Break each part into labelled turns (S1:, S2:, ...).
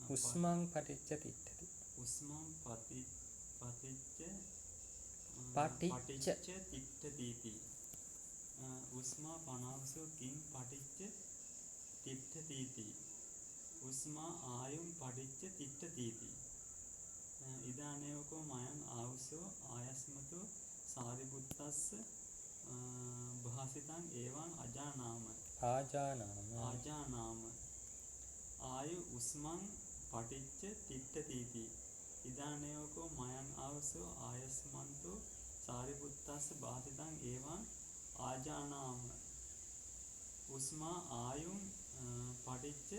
S1: උස්මං පටිච්ච තිට්ඨති.
S2: උස්මං
S1: පටිච්ච
S2: තිට්ඨති. උස්මා පනාවසෝ කිං පටිච්ච තිට්ඨති. උස්මා ආයුම් පටිච්ච තිට්ඨති. ඉදානේවකෝ මයං ආවුසෝ ආයස්මතු සාරිපුත්තස්ස භාසිතං ඒවං ආජානාම ආයු උස්මං පටිච්ච තිට්ඨති. ඉදානේවකෝ මයං ආවුසෝ ආයස්මන්තු සාරිපුත්තස්ස භාසිතං ඒවං ආජානාම උස්මා ආයුම් පටිච්ච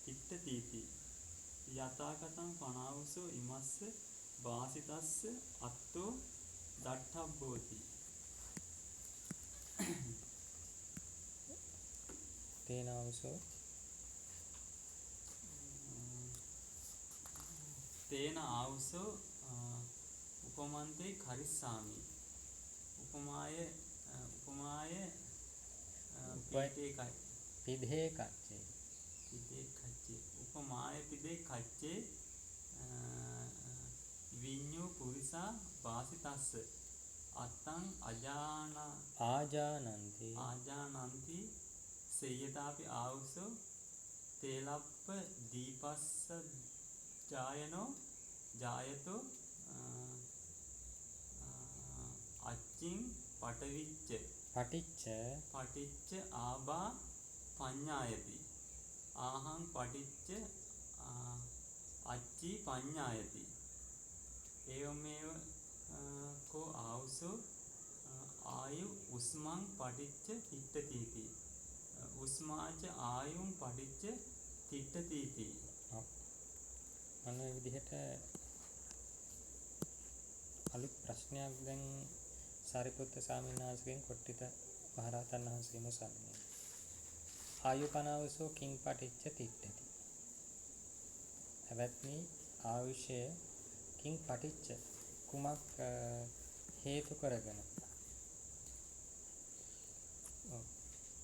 S2: තිට්ඨති. යථාකතං පනාවුසෝ ඉමස්ස වාසිතස්ස අත්තෝ දට්ඨබ්බෝති.
S1: තේනාවසෝ
S2: තේන ආවුසෝ උපමන්තේ කරිස්සාමි. උපමාය
S1: පිදේ කච්චේ
S2: උපමාය පිදේ කච්චේ විඤ්ඤෝ පුරිසා වාසිතස්ස අත්තං ආජානන්ති සේයතාපි ආවුසෝ තේලප්ප දීපස්ස ජායතෝ අච්චින් පටිච්ච ආබා පඤ්ඤායති. ආහං පටිච්ච අච්චි පඤ්ඤායති. ඒවමේව කෝ ආවුසෝ ආයු උස්මං පටිච්ච තිට්ඨති. උස්මාච ආයුම් පටිච්ච තිට්ඨති.
S1: අන්න ඒ විදිහට අලුත් ප්‍රශ්නයක් දැන් සාරිපුත්ත ස්වාමීන් වහන්සේගෙන් කොට්ටිත මහරහතන් වහන්සේ මුසන්නේ. ආයුපනවසෝ කිං පටිච්ච තිට්ඨති. එවත්නි ආයුෂය කිං පටිච්ච කුමක් හේතු කරගෙන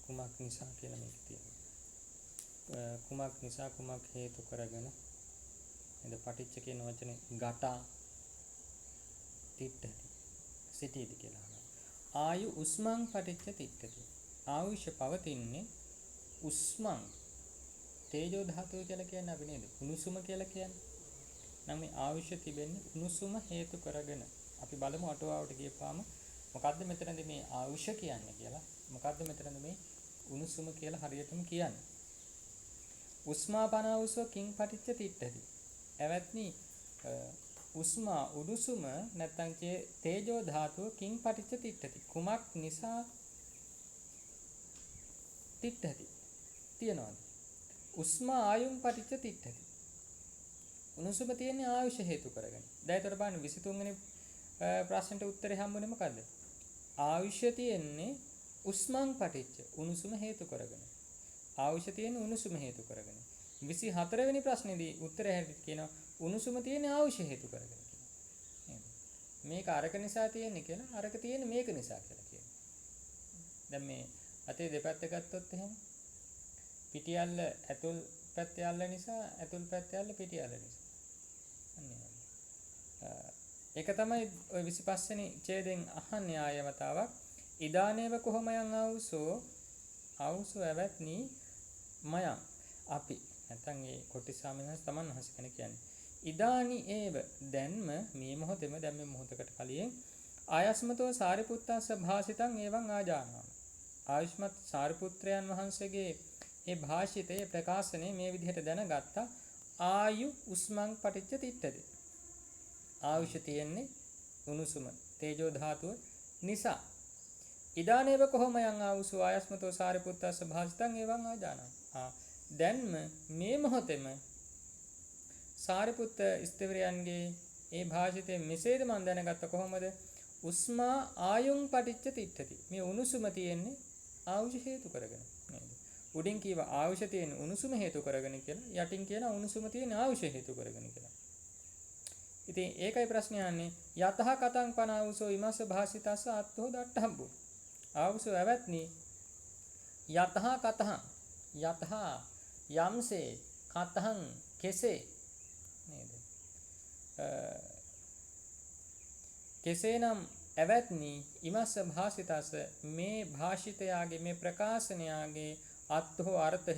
S1: කුමක් නිසා කියලා මේක තියෙනවා. කුමක් නිසා කුමක් හේතු කරගෙන එද පටිච්ච කියන වචනේ ගටා තිට්ඨති සිටීද කියලා අහනවා. ආයු උස්මං පටිච්ච තිට්ඨති. ආයුෂ පවතින්නේ උස්මං තේජෝ ධාතුව කියලා කියන්නේ අපි නේද? උණුසුම කියලා කියන්නේ. නම් මේ ආයුෂ තිබෙන්නේ උණුසුම හේතු කරගෙන. අපි බලමු අටුවාවට ගියපාම මොකද්ද මෙතනදී මේ ආයුෂ කියන්නේ කියලා. මොකද්ද මෙතනදී මේ උණුසුම කියලා හරියටම කියන්නේ. උස්මා පනාවුසෝ කිං පටිච්ච තිට්ඨති. එවත්නි උස්මා උණුසුම නැත්නම් තේජෝ ධාතුව කිං පටිච්ච තිට්ඨති. කුමක් නිසා තිට්ඨති තියනවාද? උස්මා ආයුම් පටිච්ච තිට්ඨති. උණුසුම තියෙන්නේ ආයුෂ හේතු කරගෙන. දැන් ඒතර බලන්න 23 වෙනි ප්‍රශ්නෙට උත්තරේ හම්බුනේ මොකද්ද? ආයුෂ තියෙන්නේ උස්මං පටිච්ච උණුසුම හේතු කරගෙන. ආයුෂ තියෙන්නේ උණුසුම හේතු කරගෙන. 24 වෙනි ප්‍රශ්නේදී උත්තරය හැටියට කියනවා උණුසුම තියෙන්නේ ආයුෂ හේතු කරගෙන කියලා. මේක අරක නිසා තියෙන්නේ කියලා අරක තියෙන්නේ මේක නිසා කියලා කියනවා. දැන් මේ අතේ දෙපැත්ත ගත්තොත් එහෙම පිටියල්ල ඇතුල් පැත්තේ යල්ල නිසා ඇතුල් පැත්තේ යල්ල පිටියල්ල නිසා. ඒක තමයි ඔය 25 වෙනි ඡේදයෙන් අහන්නේ ආයවතාවක්. ඉදානේව කොහොමයන් ආවුසෝ ඇවත්නි මයන් අපි නැත්නම් ඒ කොටි ස්වාමීන් වහන්සේ තමන් වහන්සේ කෙනෙක් කියන්නේ. ඉදානි ඒව දැන්ම මේ මොහොතේම දැන් මේ මොහොතකට කලින් ආයස්මතෝ සාරිපුත්තස්ස භාසිතං එවං ආජානාම. ආයුෂ්මත් සාරිපුත්‍රයන් වහන්සේගේ ඒ භාෂිතයේ ප්‍රකාශනය මේ විදිහට දැනගත්තා. ආයු උස්මං පටිච්ච තිට්ඨති. ආයුෂ තියෙන්නේ උණුසුම තේජෝ ධාතුව නිසා. ඉදානේව කොහොමයන් ආවුසෝ ආයස්මතෝ සාරිපුත්තස්ස භාසිතං එවං ආජානාම. දැන්ම මේ මොහොතේම සාරිපුත්ත ස්ථවිරයන්ගේ ඒ භාෂිතේ මෙසේද මම දැනගත්ත කොහොමද? උස්මා ආයුං පටිච්ච තිට්ඨති. මේ උණුසුම තියෙන්නේ ආයුෂ හේතු කරගෙන නේද? උඩින් කියව ආයුෂ තියෙන උණුසුම හේතු කරගෙන කියලා. යටින් කියන උණුසුම තියෙන ආයුෂ හේතු කරගෙන කියලා. ඉතින් ඒකයි ප්‍රශ්නේ යන්නේ යතහ කතං පනාවුසෝ ඉමස්ස භාසිතස්ස අත්තෝ දට්ඨම්බු. ආවුසෝ ඇවත්නි යතහ කතහ යතහ යම්සේ කතහං කෙසේ නේද? කෙසේනම් එවත්නි ඉමස්ස භාසිතස මේ භාෂිතයාගේ මේ ප්‍රකාශනයාගේ අත්හෝ අර්ථය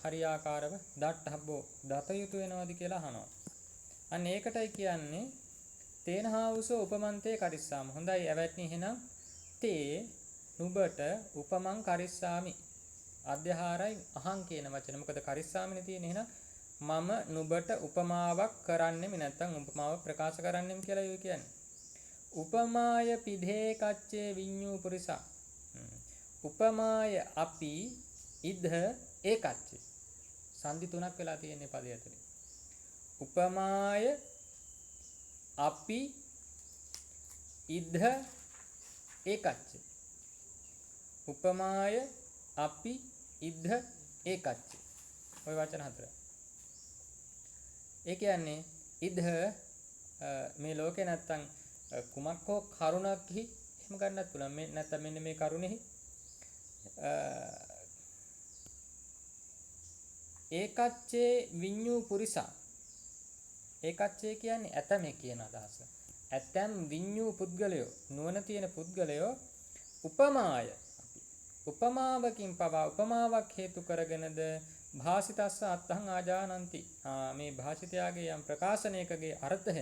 S1: හරියාකාරව දට්ඨබ්බෝ දත යුතු වෙනවද කියලා අහනවා. අන්න ඒකටයි කියන්නේ තේනහාවුසෝ උපමන්තේ කරිස්සාම. හොඳයි එවත්නි එහෙනම් තේ නුඹට උපමං කරිස්සාමි. අධ්‍යහාරයි අහං කියන වචන. මොකද කරිස්සාමිනේ තියෙන්නේ. එහෙනම් මම නුඹට උපමාවක් කරන්නෙමි නැත්නම් උපමාව ප්‍රකාශ කරන්නෙමි කියලා යෝ කියන්නේ. උපමාය පිධේ කච්චේ විඤ්ඤූ පුරිසා. උපමාය අපි ඉද ඒකච්චේ. සංදි තුනක් වෙලා තියෙන්නේ පදය ඇතුලේ. උපමාය අපි ඉද ඒකච්චේ. උපමාය අපි ඉද ඒකච්චේ. ওই වචන හතර. ඒ කියන්නේ ඉද මේ ලෝකේ නැත්තම් කුමක් හෝ කරුණක්හි එහෙම ගන්නත් පුළුවන්. මේ නැත්තම් මෙන්න මේ කරුණෙහි ඒකච්චේ විඤ්ඤූ පුරිසා. ඒකච්චේ කියන්නේ ඇතමේ කියන අදහස. ඇතම් විඤ්ඤූ පුද්ගලයෝ නුවණ තියෙන පුද්ගලයෝ උපමාය උපමාවකින් පවා උපමාවක් හේතු කරගෙනද භාසිතස්ස අත්තං ආජානಂತಿ. මේ භාෂිතයාගේ යම් ප්‍රකාශනයකගේ අර්ථය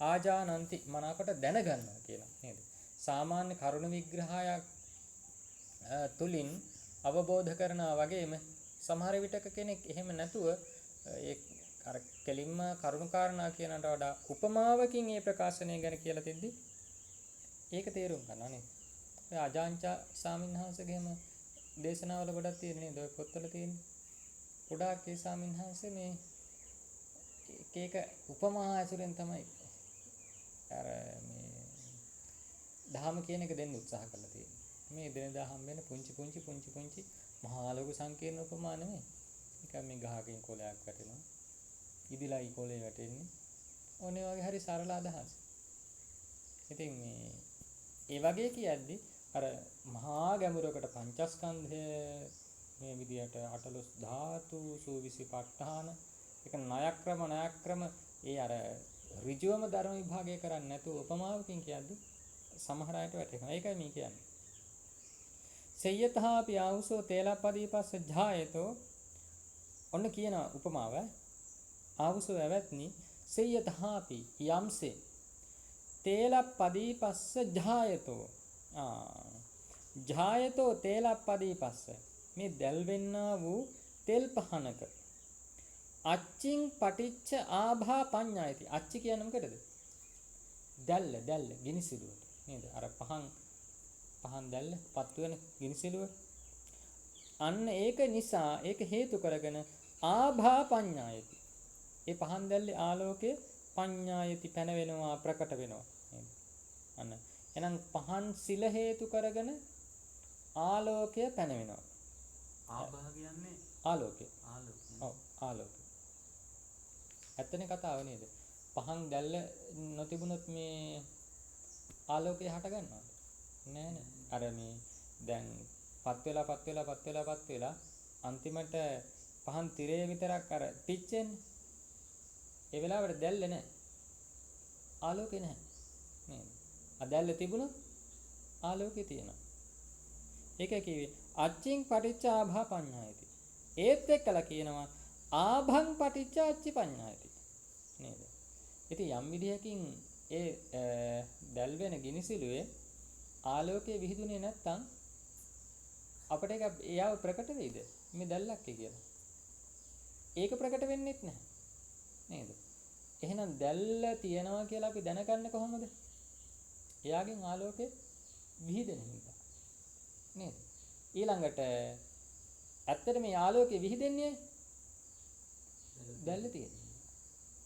S1: ආජානಂತಿ මනාකොට දැනගන්නවා කියලා නේද? සාමාන්‍ය කරුණ විග්‍රහයක් තුලින් අවබෝධ කරනවා වගේම සමහර විටක කෙනෙක් එහෙම නැතුව ඒ අර කෙලින්ම කරුණාකාරණා කියනට වඩා උපමාවකින් මේ ප්‍රකාශනය ගැන කියලා තියද්දි ඒක තේරුම් ගන්නවා නේද? ඔය අජාන්චා සාමින්හාසගේම දේශනාවල ගොඩක් තියෙන නේද? ඔය පොත්වල තියෙන්නේ. ගොඩාක් ඒ සාමින්හාසේ මේ එක උපමා ඇසුරෙන් තමයි අර මේ ධහම කියන එක දෙන්න උත්සාහ කරලා තියෙන්නේ. මේ දිනදා හම්බෙන පුංචි මහා ලොකු සංකීර්ණ උපමා නෙමෙයි. නිකන් මේ ගහකින් කොළයක් වැටෙනවා. ඉදිලයි කොළේ වැටෙන්නේ. ඕනේ වගේ හරි සරල අදහස්. ඉතින් මේ වගේ කියද්දි අර මහා ගැඹුරකට පංචස්කන්ධය මේ විදියට 18 ධාතු සූවිසි ප ဋ ාණ ඒක ණයක්‍රම ඒ අර ඍජුවම ධර්ම විභාගය කරන්නේ නැතුව උපමාවකින් කියද්දි සමහර අයට වැටෙනවා. ඒකයි මේ කියන්නේ. සේයතහාපි ආවුසෝ තේලප්පදීපස්ස ජායතෝ. ඔන්න කියන උපමාව ආවුසෝ ඇවත්නි සේයතහාපි යම්සේ තේලප්පදීපස්ස ජායතෝ. ජායතෝ තේලප්පදීපස්ස මේ දැල්වෙන්නා වූ තෙල් පහනක අච්චින් පටිච්ච ආභා පඤ්ඤායති. අච්චි කියන්නේ මොකටද? දැල්ල ගිනිසිලුවට නේද? අර පහන් දැල්ල පත් වෙන ගිනිසිලුව. අන්න ඒක නිසා ඒක හේතු කරගෙන ආභා පඤ්ඤායති. ඒ පහන් දැල්ලේ ආලෝකය පඤ්ඤායති පැනවෙනවා ප්‍රකට වෙනවා නේද? අන්න එහෙනම් පහන් සිල හේතු කරගෙන ආලෝකය පැනවෙනවා.
S2: ආභා කියන්නේ
S1: ආලෝකය. ඔව් ආලෝකය. ඇත්තනේ කතාව නේද? පහන් දැල්ල නොතිබුණොත් මේ ආලෝකය හට ගන්නවද? නෑනේ. අර මේ දැන් පත් වෙලා අන්තිමට පහන් තිරේ විතරක් අර පිච්චෙන්නේ. ඒ වෙලාවට දැල්ල නෑ. ආලෝකේ නෑ. නේද? දැල්ල තිබුණොත් ආලෝකේ තියෙනවා. ඒකයි කිව්වේ අච්චින් පටිච්ච ආභා පඤ්ඤායති. ඒත් එක්කලා කියනවා ආභං පටිච්ච අච්චි පඤ්ඤායති. නේද? ඉතින් යම් විදියකින් ඒ දැල් වෙන ගිනිසිලුවේ ආලෝකයේ විහිදුනේ නැත්තම් අපිට ඒක එයාව ප්‍රකට වෙයිද? මේ දැල්ලක් කියලා. ඒක ප්‍රකට වෙන්නෙත් නැහැ. නේද? එහෙනම් දැල්ල තියනවා කියලා අපි දැනගන්නේ කොහොමද? එයාගෙන් ආලෝකය විහිදෙන නිසා. නේද? ඊළඟට ඇත්තට මේ ආලෝකය විහිදෙන්නේ දැල්ල තියෙනවා.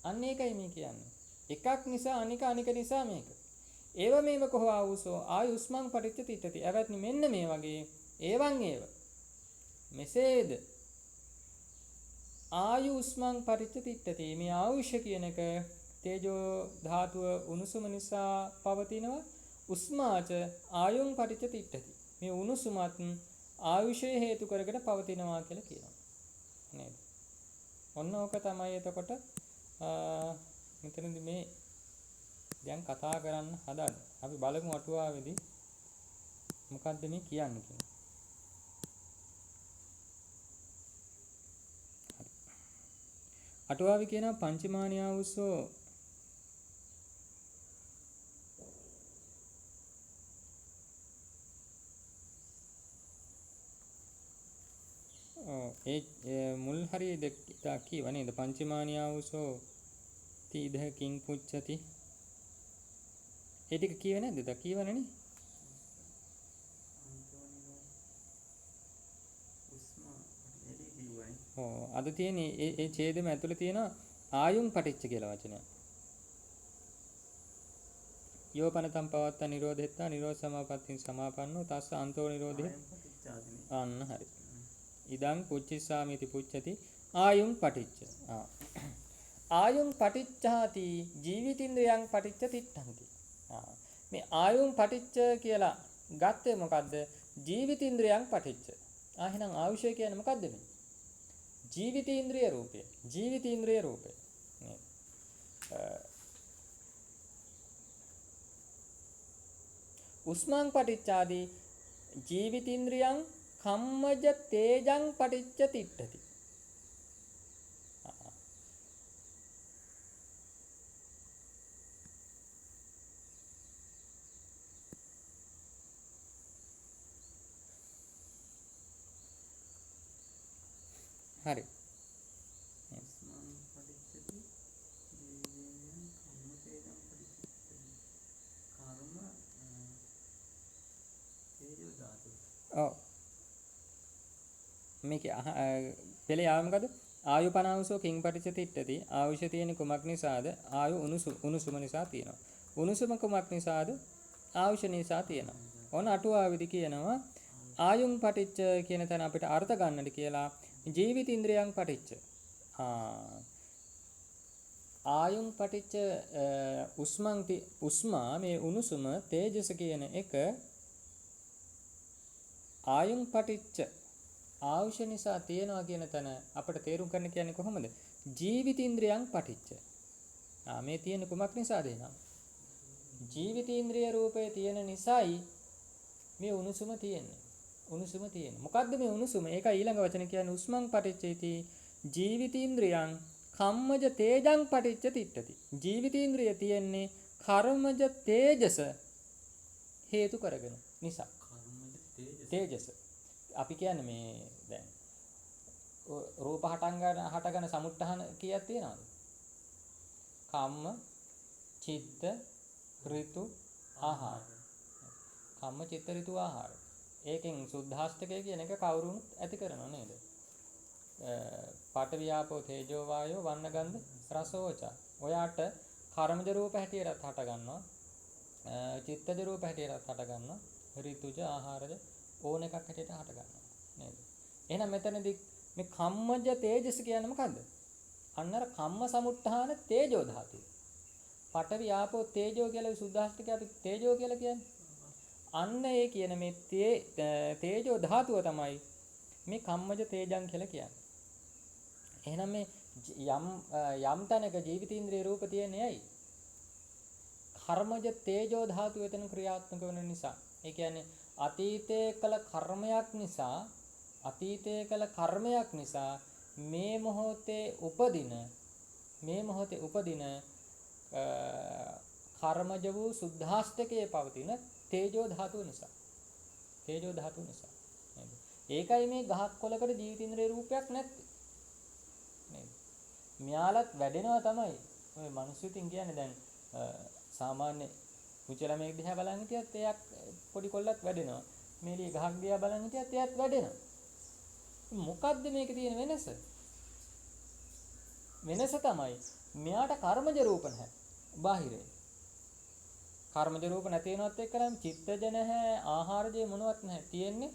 S1: අන්න ඒකයි මේ කියන්නේ. එකක් නිසා අනික නිසා මේක. ඒව මේව කොහො ආවුසෝ ආයුස්මං පටිච්ච තිට්ඨති. එවත්නි මෙන්න මේ වගේ ඒවන් ඒව. මෙසේද ආයුස්මං පටිච්ච තිට්ඨති. මේ ආයුෂ කියන එක තේජෝ ධාතුව උණුසුම නිසා පවතිනවා. උස්මාච ආයුං පටිච්ච තිට්ඨති. මේ උණුසුමත් ආයුෂය හේතු කරගෙන පවතිනවා කියලා කියනවා. නේද? ඔන්න ඕක තමයි එතකොට මෙතනදී මේ දැන් කතා කරන්න හදන්නේ. අපි බලමු අටුවාවේදී මොකද්ද මේ කියන්නේ කියලා. අටුවාවේ කියනවා පංචමානියාවුසෝ ඒ මුල් හරිය දෙක කීව නේද? පංචමානියාවුසෝ තීදහ කිං පුච්චති. ඒ ටික කීවේ නැද්ද? දා කීවනේ නේ? අද තියෙන ඒ ඡේදෙම ඇතුළේ තියෙන ආයුම් පටිච්ච කියලා වචනයක්. යෝපනතම් පවත්ත නිරෝධෙත්තා නිරෝධ සමාපත්තින් සමාපන්නෝ තස්ස අන්තෝ නිරෝධේ අන්න හරි. ඉදං පුච්චිස්සාමිති පුච්චති ආයුම් පටිච්ච. ආයුම් පටිච්චාති ජීවිතින්ද්‍රයන් පටිච්ච තිට්ඨಂತಿ. මේ ආයුම් පටිච්ච කියලා ගත්තේ මොකද්ද? ජීවිතින්ද්‍රයන් පටිච්ච. එහෙනම් ආයුෂය කියන්නේ මොකද්ද මේ? ජීවිතේන්ද්‍රිය රූපය. ජීවිතේන්ද්‍රිය රූපය. උස්මං පටිච්චාදී ජීවිතේන්ද්‍රියං කම්මජ තේජං පටිච්ච තිට්ඨති. හරි. ඔව්. මේක පෙළේ ආව මොකද? ආයුපනාවසෝ කිං පටිච්ච තිට්ඨති. ආයුෂ තියෙන කුමක් නිසාද? ආයු උණුසුම නිසා තියෙනවා. උණුසුම කුමක් නිසාද? ආයුෂ නිසා තියෙනවා. ඕන අටුවාවේදී කියනවා ආයුම් පටිච්ච කියන තැන අපිට අර්ථ ගන්නට කියලා ජීවිතින්ද්‍රයන් පටිච්ච. ආයුම් පටිච්ච උස්මා මේ උණුසුම තේජස කියන එක ආයුම් පටිච්ච ආයුෂ නිසා තියෙනවා කියන තැන අපිට තේරුම් ගන්න කියන්නේ කොහොමද? ජීවිතින්ද්‍රයන් පටිච්ච. මේ තියෙන කුමක් නිසාද එනවා? ජීවිතේන්ද්‍රිය රූපේ තියෙන නිසායි මේ උණුසුම තියෙන්නේ. උණුසුම තියෙන. මොකද්ද මේ උණුසුම? ඒක ඊළඟ වචන කියන්නේ උස්මං පටිච්චේති ජීවිතේන්ද්‍රයන් කම්මජ තේජං පටිච්ච තිට්ඨති. ජීවිතේන්ද්‍රිය තියෙන්නේ කර්මජ තේජස හේතු කරගෙන නිසා. තේජස. අපි කියන්නේ මේ දැන් රූප හටගන සමුත්හන කීයක් තියෙනවද? කම්ම, චිත්ත, ඍතු, ආහාර. කම්ම, චිත්ත, ඍතු, ආහාර. ඒකෙන් සුද්ධාෂ්ටකය කියන එක කවුරුණුත් ඇති කරනව නේද? පඨවි ආපෝ තේජෝ වායෝ වන්න ගන්ධ රස ඕචා. ඔයාට කර්මජ රූප හැටියටත් හට ගන්නවා. චිත්තජ රූප හැටියටත් හට ගන්නවා. ඍතුජ ආහාරජ ඕන එකක් හැටියට හට ගන්නවා නේද? එහෙනම් මෙතනදී මේ කම්මජ තේජස කියන්නේ මොකද්ද? අන්න අර කම්ම සමුත්ථාන තේජෝ ධාතුව. පඨවි ආපෝ තේජෝ කියලා සුද්ධාෂ්ටකය අපි තේජෝ කියලා කියන්නේ. අන්න ඒ කියන මේ තේජෝ ධාතුව තමයි මේ කම්මජ තේජං කියලා කියන්නේ. එහෙනම් මේ යම් තැනක ජීවිතේන්ද්‍රිය රූප තියෙන්නේ ඇයි? කර්මජ තේජෝ ධාතුව එතන ක්‍රියාත්මක වෙන නිසා. ඒ කියන්නේ අතීතයේ කළ කර්මයක් නිසා මේ මොහොතේ උපදින කර්මජ වූ සුද්ධාෂ්ටකයේ පවතින තේජෝ ධාතුව නිසා. තේජෝ ධාතුව නිසා. නේද? ඒකයි මේ ගහක් කොලකට ජීවිතේන්ද්‍රිය රූපයක් නැත්තේ. නේද? මෙයාලත් වැඩෙනවා තමයි. ඔය මිනිස්සුකින් කියන්නේ දැන් සාමාන්‍ය පුංචි ළමයෙක් දිහා බලන් හිටියත් එයක් පොඩි කොල්ලක් වැඩෙනවා. මේලිය ගහක් දිහා බලන් හිටියත් එයාත් වැඩෙනවා. මොකද්ද මේකේ තියෙන වෙනස? වෙනස තමයි මෙයාට කර්මජ රූප නැහැ. බාහිරේ. කර්මජ රූප නැති වෙනවත් එක්කනම් චිත්තජ නැහැ, ආහාරජය මොනවත් නැහැ. තියෙන්නේ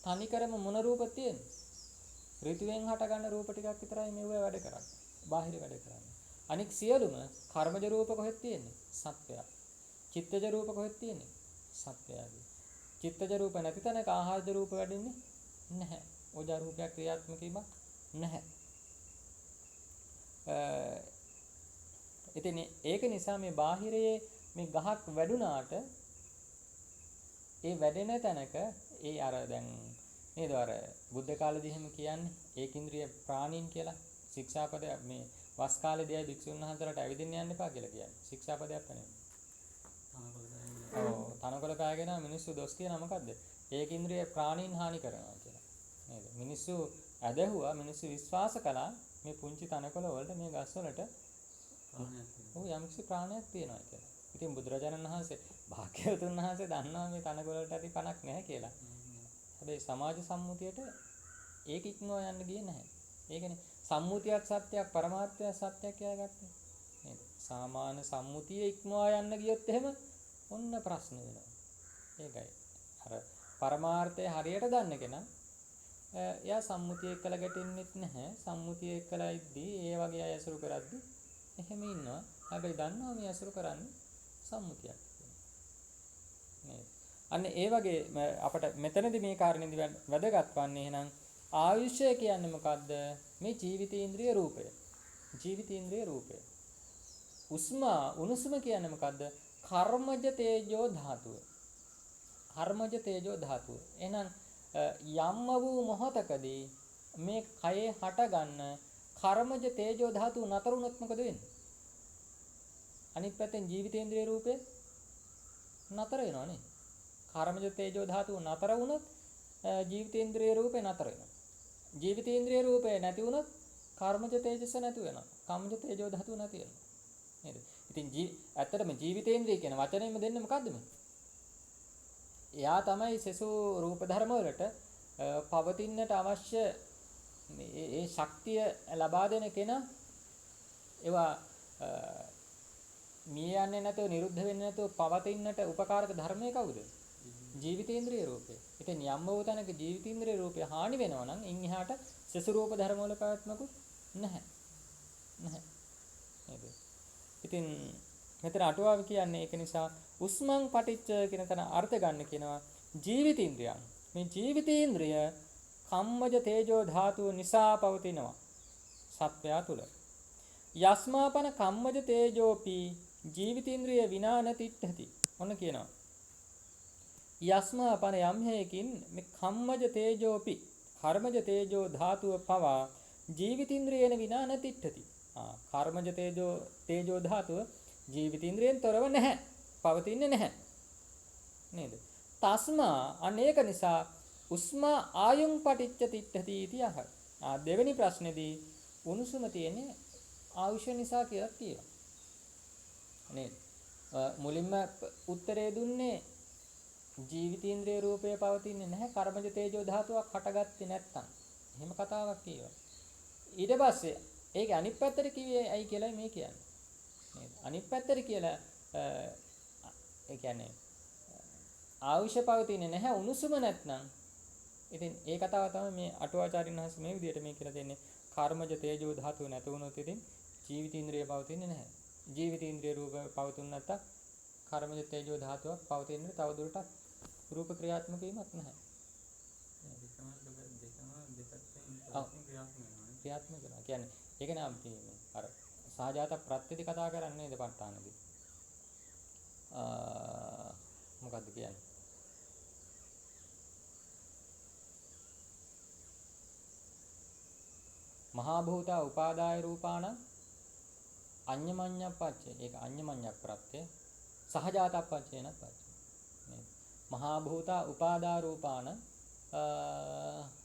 S1: තනිකරම මොන රූප තියෙන්නේ? ඍතුවෙන් හට ගන්න රූප ටිකක් විතරයි මෙව වැඩ කරන්නේ. බාහිර වැඩ කරන්නේ. අනික සියලුම කර්මජ රූප කොහෙද තියෙන්නේ? සත්‍යය. චිත්තජ රූප කොහෙද තියෙන්නේ? සත්‍යයදී. චිත්තජ රූප නැති තැනක ආහාරජ රූප වැඩින්නේ නැහැ. ඕජා රූපයක් ක්‍රියාත්මක වීමක් නැහැ. ඉතින් ඒක නිසා මේ බාහිරයේ මේ ගහක් වැඩුණාට ඒ වැඩෙන තැනක ඒ අර දැන් නේද අර බුද්ධ කාලේදී එහෙම කියන්නේ ඒකින්ද්‍රිය ප්‍රාණීන් කියලා ශික්ෂාපදය මේ වස් කාලේදී අය භික්ෂුන් වහන්සේලාට ඇවිදින්න යන්න එපා කියලා කියන්නේ. ශික්ෂාපදයක් වෙනවා. ඔව් තනකොළ පෑගෙන මිනිස්සු දොස් කියන මොකද්ද? ඒකින්ද්‍රිය ප්‍රාණීන් හානි කරනවා කියලා. නේද? මිනිස්සු ඇදහුවා මිනිස්සු විශ්වාස කළා මේ පුංචි තනකොළ වලට මේ ගස් වලට ඔව් යම්කිසි ප්‍රාණයක් තියෙනවා කියලා. ඉතින් බුදුරජාණන් වහන්සේ භාග්‍යවතුන් වහන්සේ දන්නවා මේ තනකොළ වලට ඇති පණක් නැහැ කියලා. හැබැයි සමාජ සම්මුතියට ඒක ඉක්මව යන්න ගියේ නැහැ. ඒකනේ සම්මුතියක් සත්‍යයක් පරමාර්ථයක් සත්‍යයක් කියලා ගත්තේ. නේද? සාමාන්‍ය සම්මුතිය ඉක්මවා යන්න ගියොත් එහෙම ඔන්න ප්‍රශ්න වෙනවා. ඒකයි. අර පරමාර්ථය හරියට දන්න කෙනා එයා සම්මුතිය එක්කලා ගැටෙන්නෙත් නැහැ. සම්මුතිය එක්කලා ඉද්දී ඒ වගේ අය ඇසුරු කරද්දී එහෙම ඉන්නවා. හැබැයි දන්නවා මේ ඇසුරු කරන්නේ සම්මුතියක් කියලා. නේද? අන්න ඒ වගේ අපට මෙතනදී මේ කාරණේදී වැදගත් වන්නේ එහෙනම් ආයුෂය කියන්නේ මොකද්ද? මේ ජීවිතේන්ද්‍රිය රූපය. ජීවිතේන්ද්‍රිය රූපය. උණුසුම කියන්නේ මොකද්ද? කර්මජ තේජෝ ධාතුව. කර්මජ තේජෝ ධාතුව. එහෙනම් යම්ම වූ මොහතකදී මේ කයේ හටගන්න කර්මජ තේජෝ ධාතුව නතර වුණොත් මොකද වෙන්නේ? අනිත් පැත්තෙන් ජීවිතේන්ද්‍රිය රූපේ නතර වෙනවා නේ. කර්මජ තේජෝ ධාතුව නතර වුණොත් ජීවිතේන්ද්‍රිය රූපේ නතර වෙනවා. ජීවිතේන්ද්‍රිය රූපේ නැති වුණොත් කර්මජ තේජස නැති වෙනවා. කම්මජ තේජෝ ධාතුව නැති වෙනවා. නේද? ඉතින් ඇත්තටම ජීවිතේන්ද්‍රිය කියන වචනයෙම දෙන්නේ මොකද්ද මේ? එයා තමයි සසු රූප ධර්ම වලට පවතින්නට අවශ්‍ය මේ ශක්තිය ලබා දෙන කෙනා. ඒවා මිය යන්නේ නැතුව නිරුද්ධ වෙන්නේ නැතුව පවතින්නට උපකාරක ධර්මයේ කවුද? ජීවිතේන්ද්‍රිය රූපය. ඉතින් යම් වූ තැනක ජීවිතේන්ද්‍රිය රූපය හානි වෙනවා නම් ඉන් එහාට සසු රූප ධර්ම වල පැවැත්මකුත් නැහැ. නැහැ. නේද? ඉතින් මෙතන අටුවාව කියන්නේ ඒක නිසා උස්මං පටිච්ච කියන තන අර්ථ ගන්න කියනවා ජීවිතේන්ද්‍රයන්. මේ ජීවිතේන්ද්‍රය කම්මජ තේජෝ ධාතුව නිසා පවතිනවා සත්වයා තුල. යස්මාපන කම්මජ තේජෝපි ජීවිතේන්ද්‍රය විනා නැතිට්ඨති. ඔන්න කියනවා. යස්මාපන යම් හේකින් මේ කම්මජ තේජෝපි කර්මජ තේජෝ ධාතුව පවා ජීවිතේන්ද්‍රයන විනා නැතිට්ඨති. කර්මජ තේජෝ ධාතුව ජීවිතේන්ද්‍රයෙන් තොරව නැහැ. පවතින්නේ නැහැ. නේද? තස්මා අනේක නිසා උස්මා ආයුං පටිච්ච තිට්ඨති इति අහ. දෙවෙනි ප්‍රශ්නේදී උණුසුම තියෙන්නේ ආයුෂ නිසා කියලා කියනවා. නේද? මුලින්ම උත්තරේ දුන්නේ ජීවිතේන්ද්‍රයේ රූපය පවතින්නේ නැහැ කර්මජ තේජෝ ධාතුවක් හටගත්තේ නැත්තම්. එහෙම කතාවක් කියනවා. ඊට පස්සේ ඒක අනිත් පැත්තට කිව්වේ ඇයි කියලා මේ කියන්නේ. නේද? අනිත් පැත්තට කියලා ඒ කියන්නේ ආයුෂ පවතින්නේ නැහැ උණුසුම නැත්නම්. ඉතින් ඒ කතාව තමයි මේ අටුවාචාරින් වහන්සේ මේ විදිහට මේ කියලා දෙන්නේ. කර්මජ තේජෝ ධාතුව නැති වුණොත් ඉතින් ජීවිතේන්ද්‍රය පවතින්නේ නැහැ. ජීවිතේන්ද්‍රයේ රූප පවතුන නැත්නම් කර්මජ තේජෝ ධාතුවක් පවතින්නේ තවදුරටත් රූප ක්‍රියාත්මක වීමක් නැහැ. ක්‍රියාත්මක කරනවා. කියන්නේ ඒක නේ අපි අර සහජාත ප්‍රත්‍යදි කතා කරන්නේ දෙපට්ඨානදී. මොකද්ද කියන්නේ? මහා භූතා උපාදාය රූපාණ අඤ්ඤමඤ්ඤප්පච්චය. ඒක අඤ්ඤමඤ්ඤක් ප්‍රත්‍ය සහජාතප්පච්චේන පච්චය. නේද? මහා භූතා උපාදා රූපාණ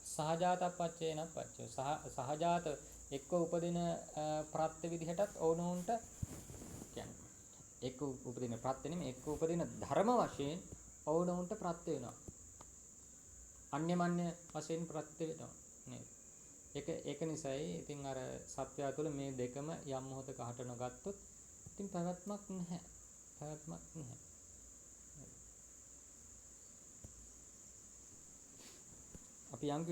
S1: සහජාතප්පච්චේන පච්චය. සහජාත එක්ක උපදින ප්‍රත්‍ය විදිහටත් ඕනෝන්ට කියන්නේ එක්ක උපදින ප්‍රත්‍ය නෙමෙයි එක්ක උපදින ධර්ම වශයෙන් ඕනෝන්ට ප්‍රත්‍ය වෙනවා. අන්‍යමඤ්ඤ වශයෙන් ප්‍රත්‍ය වෙනවා. නේද? ඒක නිසායි ඉතින් අර සත්‍යය තුළ මේ දෙකම යම් මොහොතක හට නොගත්තොත් ඉතින් පැවැත්මක් නැහැ. පැවැත්මක් නැහැ. අපි යම්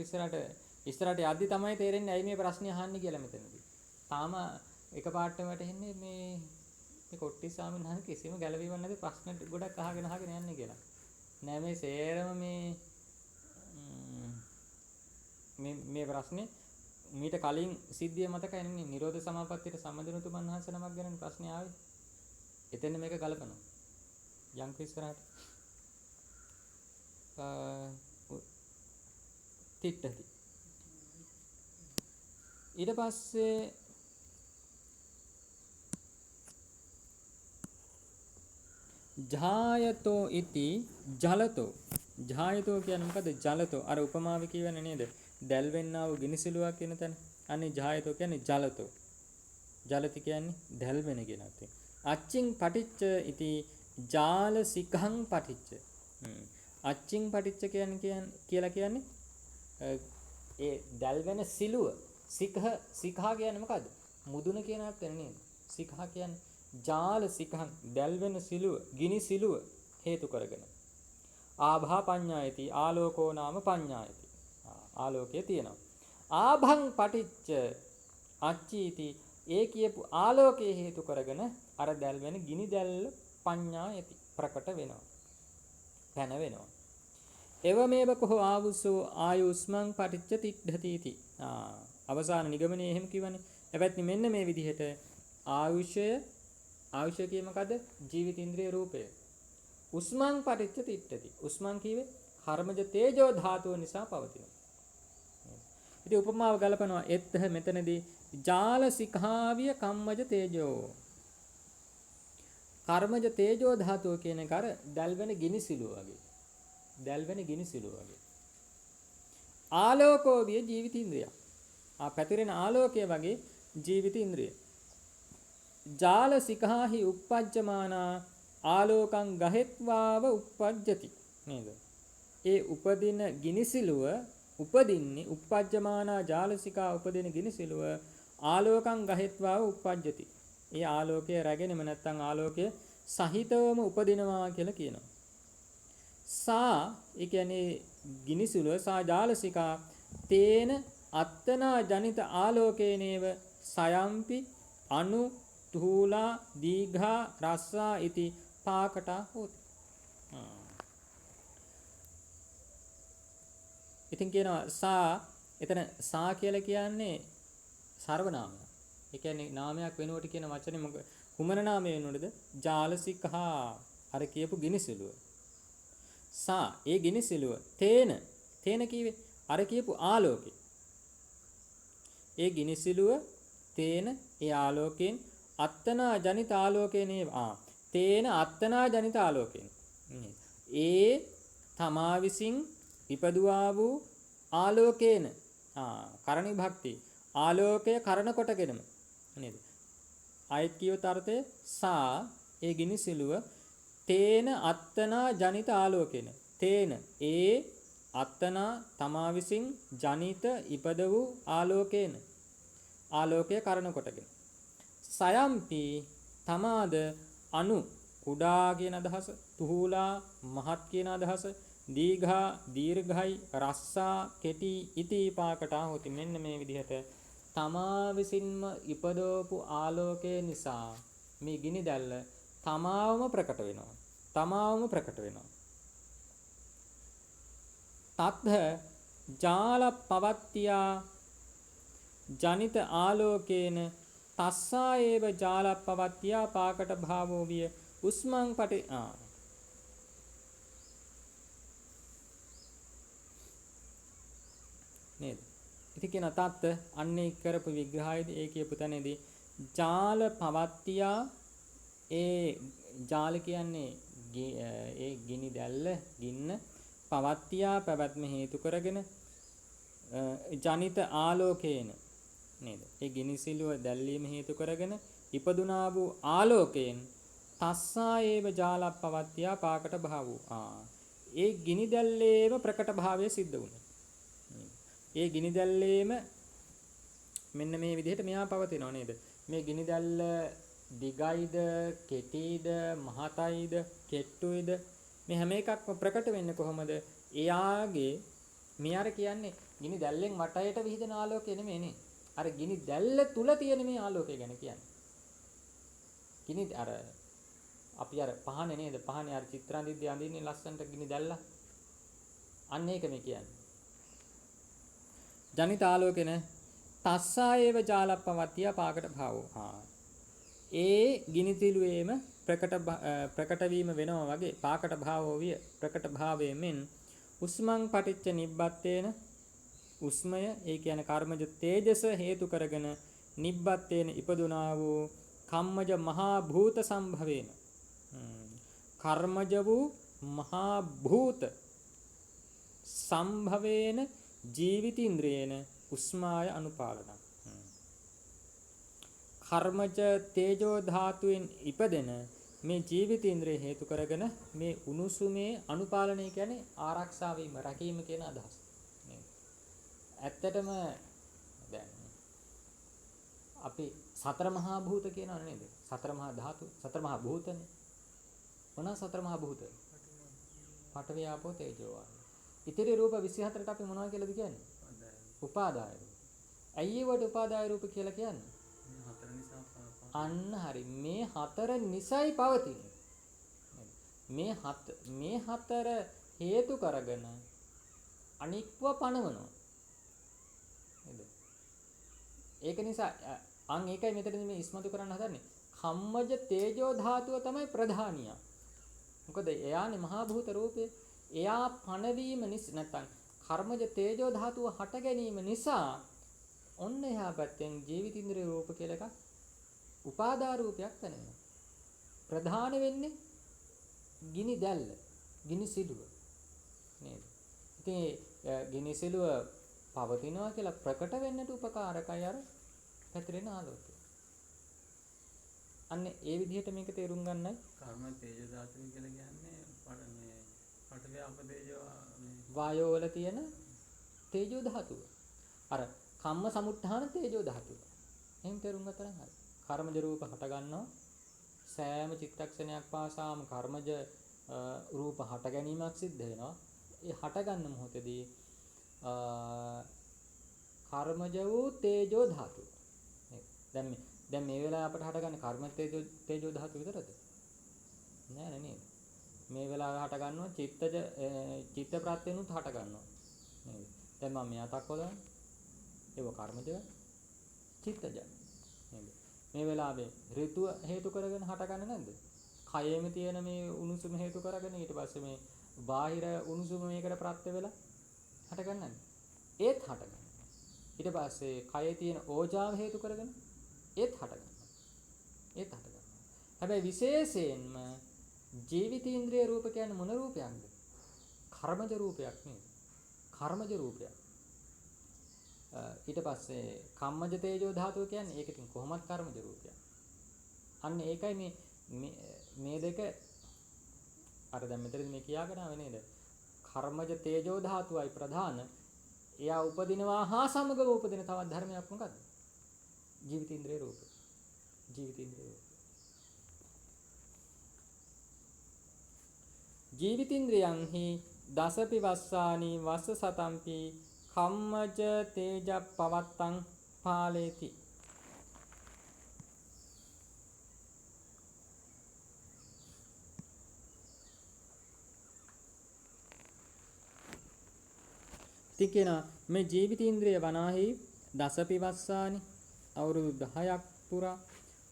S1: ඉස්සරහට යද්දි තමයි තේරෙන්නේ ඇයි මේ ප්‍රශ්නේ අහන්නේ කියලා මෙතනදී. තාම එකපාරටම වැටෙන්නේ මේ කොට්ටි ස්වාමීන් වහන්සේ කිසිම ගැළවීමක් නැති ප්‍රශ්න ගොඩක් අහගෙන යන්නේ කියලා. නෑ මේ සේරම මේ ප්‍රශ්නේ මීට කලින් සිද්ධිය මතකයි නේ නිරෝධ සමාපත්තියට සම්බන්ධ තුමන් වහන්සේ නමක් ගැන ප්‍රශ්නේ ආවේ. එතන මේක ගලපනවා. යම් ඉස්සරහට තිට්ඨති. ඊට පස්සේ ජායතෝ ඉති ජලතෝ. ජායතෝ කියන්නේ මොකද? ජලතෝ. අර උපමාව කියවන්නේ නේද? දැල්වෙන්නා වූ ගිනිසිලුවක් කියන තැන. අනේ ජායතෝ කියන්නේ ජලතෝ. ජලති කියන්නේ දැල්වෙන කියන අර්ථයෙන්. අච්චින් පටිච්ච ඉති ජාල සිඛං පටිච්ච. අච්චින් පටිච්ච කියලා කියන්නේ ඒ දැල්වෙන සිලුව. සිඛා කියන්නේ මොකද්ද? මුදුන කියන අර්ථයෙන් නේද? සිඛා කියන්නේ ජාල සිඛං දැල්වෙන සිලුව, ගිනි සිලුව හේතු කරගෙන. ආභා පඤ්ඤායති ආලෝකෝ නාම පඤ්ඤායති. ආලෝකයේ තියෙනවා. ආභං පටිච්ච අච්චීති ඒ කියපු ආලෝකයේ හේතු කරගෙන අර දැල්වෙන ගිනි දැල්ල පඤ්ඤායති ප්‍රකට වෙනවා. පැන වෙනවා. එවමෙව කෝ ආවුසෝ ආයුස්මං පටිච්ච තිට්ඨති इति. අවසාන නිගමනයේ එහෙම කිව්වනේ. එපැත්නි මෙන්න මේ විදිහට ආයුෂය කියේ මොකද්ද? ජීවිත ඉන්ද්‍රිය රූපය. උස්මං පටිච්ච තිට්ඨති. උස්මං කියේ කර්මජ තේජෝ ධාතුව නිසා පවතිනවා. ඉතින් උපමාව ගලපනවා එත්ත මෙතනදී ජාල සිඛාවිය කම්මජ තේජෝ. කර්මජ තේජෝ ධාතුව කියන එක අර දැල්වෙන ගිනි සිලුව වගේ. දැල්වෙන ගිනි සිලුව වගේ. ආලෝකෝ විය ජීවිත ඉන්ද්‍රිය. පැතිරෙන ආලෝකය වගේ ජීවිත ඉන්ද්‍රිය. ජාල සිඛාහි uppajjamana ආලෝකං ගහෙත්වාව uppajjati නේද? ඒ උපදින ගිනිසිලුව උපදින්නේ uppajjamana ජාලසිකා උපදින ගිනිසිලුව ආලෝකං ගහෙත්වාව uppajjati. ඒ ආලෝකය රැගෙනම නැත්නම් ආලෝකය සහිතවම උපදිනවා කියලා කියනවා. සා ඒ කියන්නේ ගිනිසිලුව සා ජාලසිකා තේන අත්තනා ජනිත ආලෝකේනේව සයම්පි අනු තුලා දීඝා රස්සා ඉති පාකටා හොති. ඉතින් කියනවා සා එතන සා කියලා කියන්නේ සර්වනාමයක්. ඒ කියන්නේ නාමයක් වෙනුවට කියන වචනේ මොකද? කුමන නාමය වෙනුවටද? ජාලසිකහා අර කියපු ගිනිසිලුව. සා ඒ ගිනිසිලුව තේන කීවේ අර කියපු ආලෝකේ. ඒ ගිනිසිලුව තේන ඒ ආලෝකයෙන් අත්තනා ජනිත ආලෝකේනේ තේන අත්තනා ජනිත ආලෝකයෙන්. ඒ තමා විසින් ඉපදුවා වූ ආලෝකේන කරණි භක්ති ආලෝකය කරණ කොටගෙනම නේද? ආයත් කියවත අර්ථය සා ඒ ගිනිසිලුව තේන අත්තනා ජනිත ආලෝකේන. තේන ඒ අත්තනා තමා විසින් ජනිත ඉපද වූ ආලෝකේන. ආලෝකය කරණ කොටගෙන. සයම්පි තමාද අනු කුඩා කියන අදහස, තුහුලා මහත් කියන අදහස, දීඝා දීර්ඝයි, රස්සා කෙටි ඉති පාකටා හොති. මෙන්න මේ විදිහට තමා විසින්ම ඉපදවපු ආලෝකය නිසා මේ ගිනි දැල්ල තමාවම ප්‍රකට වෙනවා. තමාවම ප්‍රකට වෙනවා. තත්හ ජාල පවත්තියා ජනිත ආලෝකේන තස්සා ඒව ජාල පවත්තියා පාකට භාවෝ විය උස්මං පටි නේද? ඉතින් කියන තත් අන්නේ කරපු විග්‍රහයේදී ඒ කියපු තැනේදී ජාල පවත්තියා ඒ ජාල කියන්නේ ඒ ගිනි දැල්ල ගින්න පවත්තියා පැවැත්ම හේතු කරගෙන ජනිත ආලෝකේන නේද? ඒ ගිනිසිලුව දැල්වීම හේතු කරගෙන ඉපදුනා වූ ආලෝකයෙන් තස්සා ඒව ජාලප්පවත්තියා පාකට භාවෝ. ඒ ගිනි දැල්ලේම ප්‍රකට භාවය සිද්ධ වුණා. ඒ ගිනි දැල්ලේම මෙන්න මේ විදිහට මෙහා පවතිනව නේද? මේ ගිනි දැල්ල දිගයිද, කෙටිද, මහතයිද, කෙට්ටුයිද මේ හැම එකක්ම ප්‍රකට වෙන්නේ කොහොමද? එයාගේ මේ අර කියන්නේ ගිනි දැල්ලෙන් වටයට විහිදෙන ආලෝකය නෙමෙයිනේ. අර ගිනි දැල්ල තුල තියෙන මේ ආලෝකය ගැන කියන්නේ. ගිනි අර අපි අර පහනේ නේද? පහනේ අර චිත්‍රාන්දිද්දී අඳින්නේ ලස්සනට ගිනි දැල්ල. අන්න ඒක මේ කියන්නේ. ජනිත ආලෝකේ නේ. තස්සා ඒව ජාලප්පවත්තිය පාකට භාවෝ. ඒ ගිනිතිලුවේම ප්‍රකට වීම වෙනවා වගේ පාකට භාවෝ විය ප්‍රකට භාවයෙන් උස්මං පටිච්ච නිබ්බත්තේන උස්මය ඒ කියන්නේ කර්මජ තේජස හේතු කරගෙන නිබ්බත්තේන ඉපදුනා වූ කම්මජ මහා භූත සම්භවේන කර්මජ වූ මහා භූත සම්භවේන ජීවිතින්ද්‍රේන උස්මාය අනුපාලනං. කර්මජ තේජෝ ධාතුවෙන් ඉපදෙන මේ ජීවිතින්ද්‍රය හේතු කරගෙන මේ උණුසුමේ අනුපාලනය කියන්නේ ආරක්ෂා වීම රැකීම කියන අදහස. ඇත්තටම දැන් අපි සතර මහා භූත කියනවා නේද? සතර මහා ධාතු, සතර මහා භූතනේ. මොනවා සතර මහා භූත? පඨවි ආපෝ තේජෝ වායෝ. ඉතිරි රූප 24ට අපි මොනවා කියලාද කියන්නේ? උපාදාය රූප. ඇයි ඒවට උපාදාය රූප කියලා කියන්නේ? අන්න හරි. මේ හතර නිසයි පවතින්නේ. මේ හතර හේතු කරගෙන අනික්ව පණවනවා. නේද? ඒක නිසා ඒකයි මෙතනදී මේ ඉස්මතු කරන්න හදන්නේ. කම්මජ තේජෝ ධාතුව තමයි ප්‍රධානිය. මොකද එයානේ මහා භූත රූපය. එයා පණවීම නිසා නැත්තම් කර්මජ තේජෝ ධාතුව හට ගැනීම නිසා ඔන්න එහා පැත්තෙන් ජීවිතින්ද්‍රිය රූප කියලා එකක් උපාදා රූපයක් වෙනවා. ප්‍රධාන වෙන්නේ ගිනි දැල්ල, ගිනි සිලුව. නේද? ඉතින් ගිනි සිලුව පවතිනවා කියලා ප්‍රකට වෙන්නට උපකාරකයි අර පැතිරෙන ආලෝකය. අන්න ඒ විදිහට මේක තේරුම් ගන්නයි
S2: කර්ම තේජෝ ධාතුව කියලා කියන්නේ මේ පඨවි ආපතේජෝ
S1: වායෝ වල තියෙන තේජෝ ධාතුව. අර කම්ම සමුත්ථාන තේජෝ ධාතුව. එහෙන් තේරුම් ගත්තා නම් හරි. කර්මජ රූප හට ගන්නවා. සෑම චිත්තක්ෂණයක් පාසාම කර්මජ රූප හට ගැනීමක් සිද්ධ වෙනවා. ඒ හට ගන්න මොහොතේදී කර්මජ වූ තේජෝ ධාතුව. දැන් මේ වෙලාවේ අපිට හට ගන්න කර්ම තේජෝ ධාතුව විතරද? නෑ නේද? මේ වෙලාවේ හට ගන්නවා චිත්ත ප්‍රත්‍යනුත් හට ගන්නවා. නේද? දැන් මම මෙයා තක්කොලන්නේ. ඒක කර්මජ චිත්තජ. නේද? මේ වෙලාවේ ඍතුව හේතු කරගෙන හටගන්නේ නැද්ද? කයෙම තියෙන මේ උණුසුම හේතු කරගෙන ඊට පස්සේ මේ බාහිර උණුසුම මේකට ප්‍රත්‍ය වෙලා හටගන්නේ නැද්ද? ඒත් හටගන්නවා. ඊට පස්සේ කයේ තියෙන ඕජාව හේතු කරගෙන ඒත් හටගන්නවා. හැබැයි විශේෂයෙන්ම ජීවිතීන්ද්‍රිය රූප කියන්නේ මොන රූපයක්ද? කර්මජ රූපයක් නේද? කර්මජ රූපයක්. ඊට පස්සේ කම්මජ තේජෝ ධාතුව කියන්නේ ඒක ඉතින් කොහොමත් කර්මජ රූපයක්. අන්න ඒකයි මේ දෙක අර දැන් මෙතනදී මේ කියාගෙන ආවේ නේද? කර්මජ තේජෝ ධාතුවයි ප්‍රධාන. එයා උපදිනවා හා සමගව උපදින තවත් ධර්මයක් මොකද්ද? ජීවිතීන්ද්‍රිය රූප. ජීවිතීන්ද්‍රිය රූප. ජීවිතීන්ද්‍රයන්හි දසපි වස්සානි වස්ස සතම්පි කම්මජ තේජ පවත්තං පාලේති. තිකේන මේ ජීවිතීන්ද්‍රිය වනාහි දසපි වස්සානි අවුරුදු 10ක් පුරා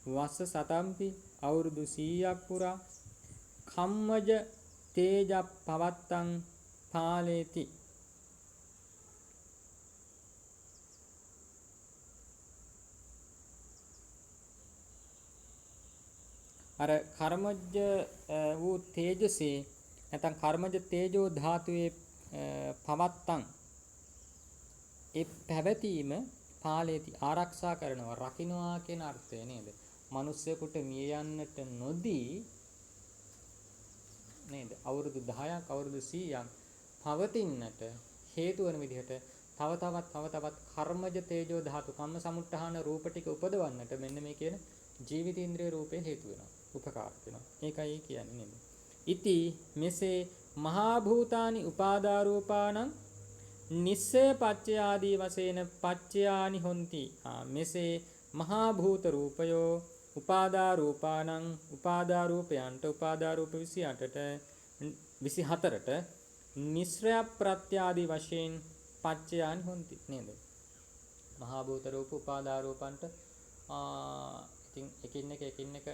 S1: වස්ස සතම්පි අවුරුදු 100ක් පුරා කම්මජ තේජ පවත්තං පාලේති. අර කර්මජ වූ තේජසේ නැත්නම් කර්මජ තේජෝ ධාතුවේ පවත්තං ඒ පැවතීම පාලේති ආරක්ෂා කරනවා රකින්නවා කියන අර්ථය නේද? මිනිස්සෙකුට මිය යන්නට නොදී නේද? අවුරුදු 10ක් අවුරුදු 100ක් පවතින්නට හේතු වන විදිහට තව තවත් කර්මජ තේජෝ ධාතු කම්ම සමුත්ථාන රූප ටික උපදවන්නට මෙන්න මේ කියන ජීවිතීන්ද්‍රිය රූපේ හේතු වෙනවා. උපකාරක වෙනවා. ඒකයි කියන්නේ නේද? ඉති මෙසේ මහා භූතානි උපාදා රූපාණං නිස්සය පච්චයාදී වශයෙන් පච්චයානි හොಂತಿ. මෙසේ මහා භූත රූපයෝ උපාදා රූපාණං උපාදා රූපයන්ට උපාදා රූප 28ට 24ට නිස්සය ප්‍රත්‍යාදී වශයෙන් පච්චයානි හොಂತಿ නේද? මහා භූත රූප උපාදා රූපන්ට ඉතින් එකින් එක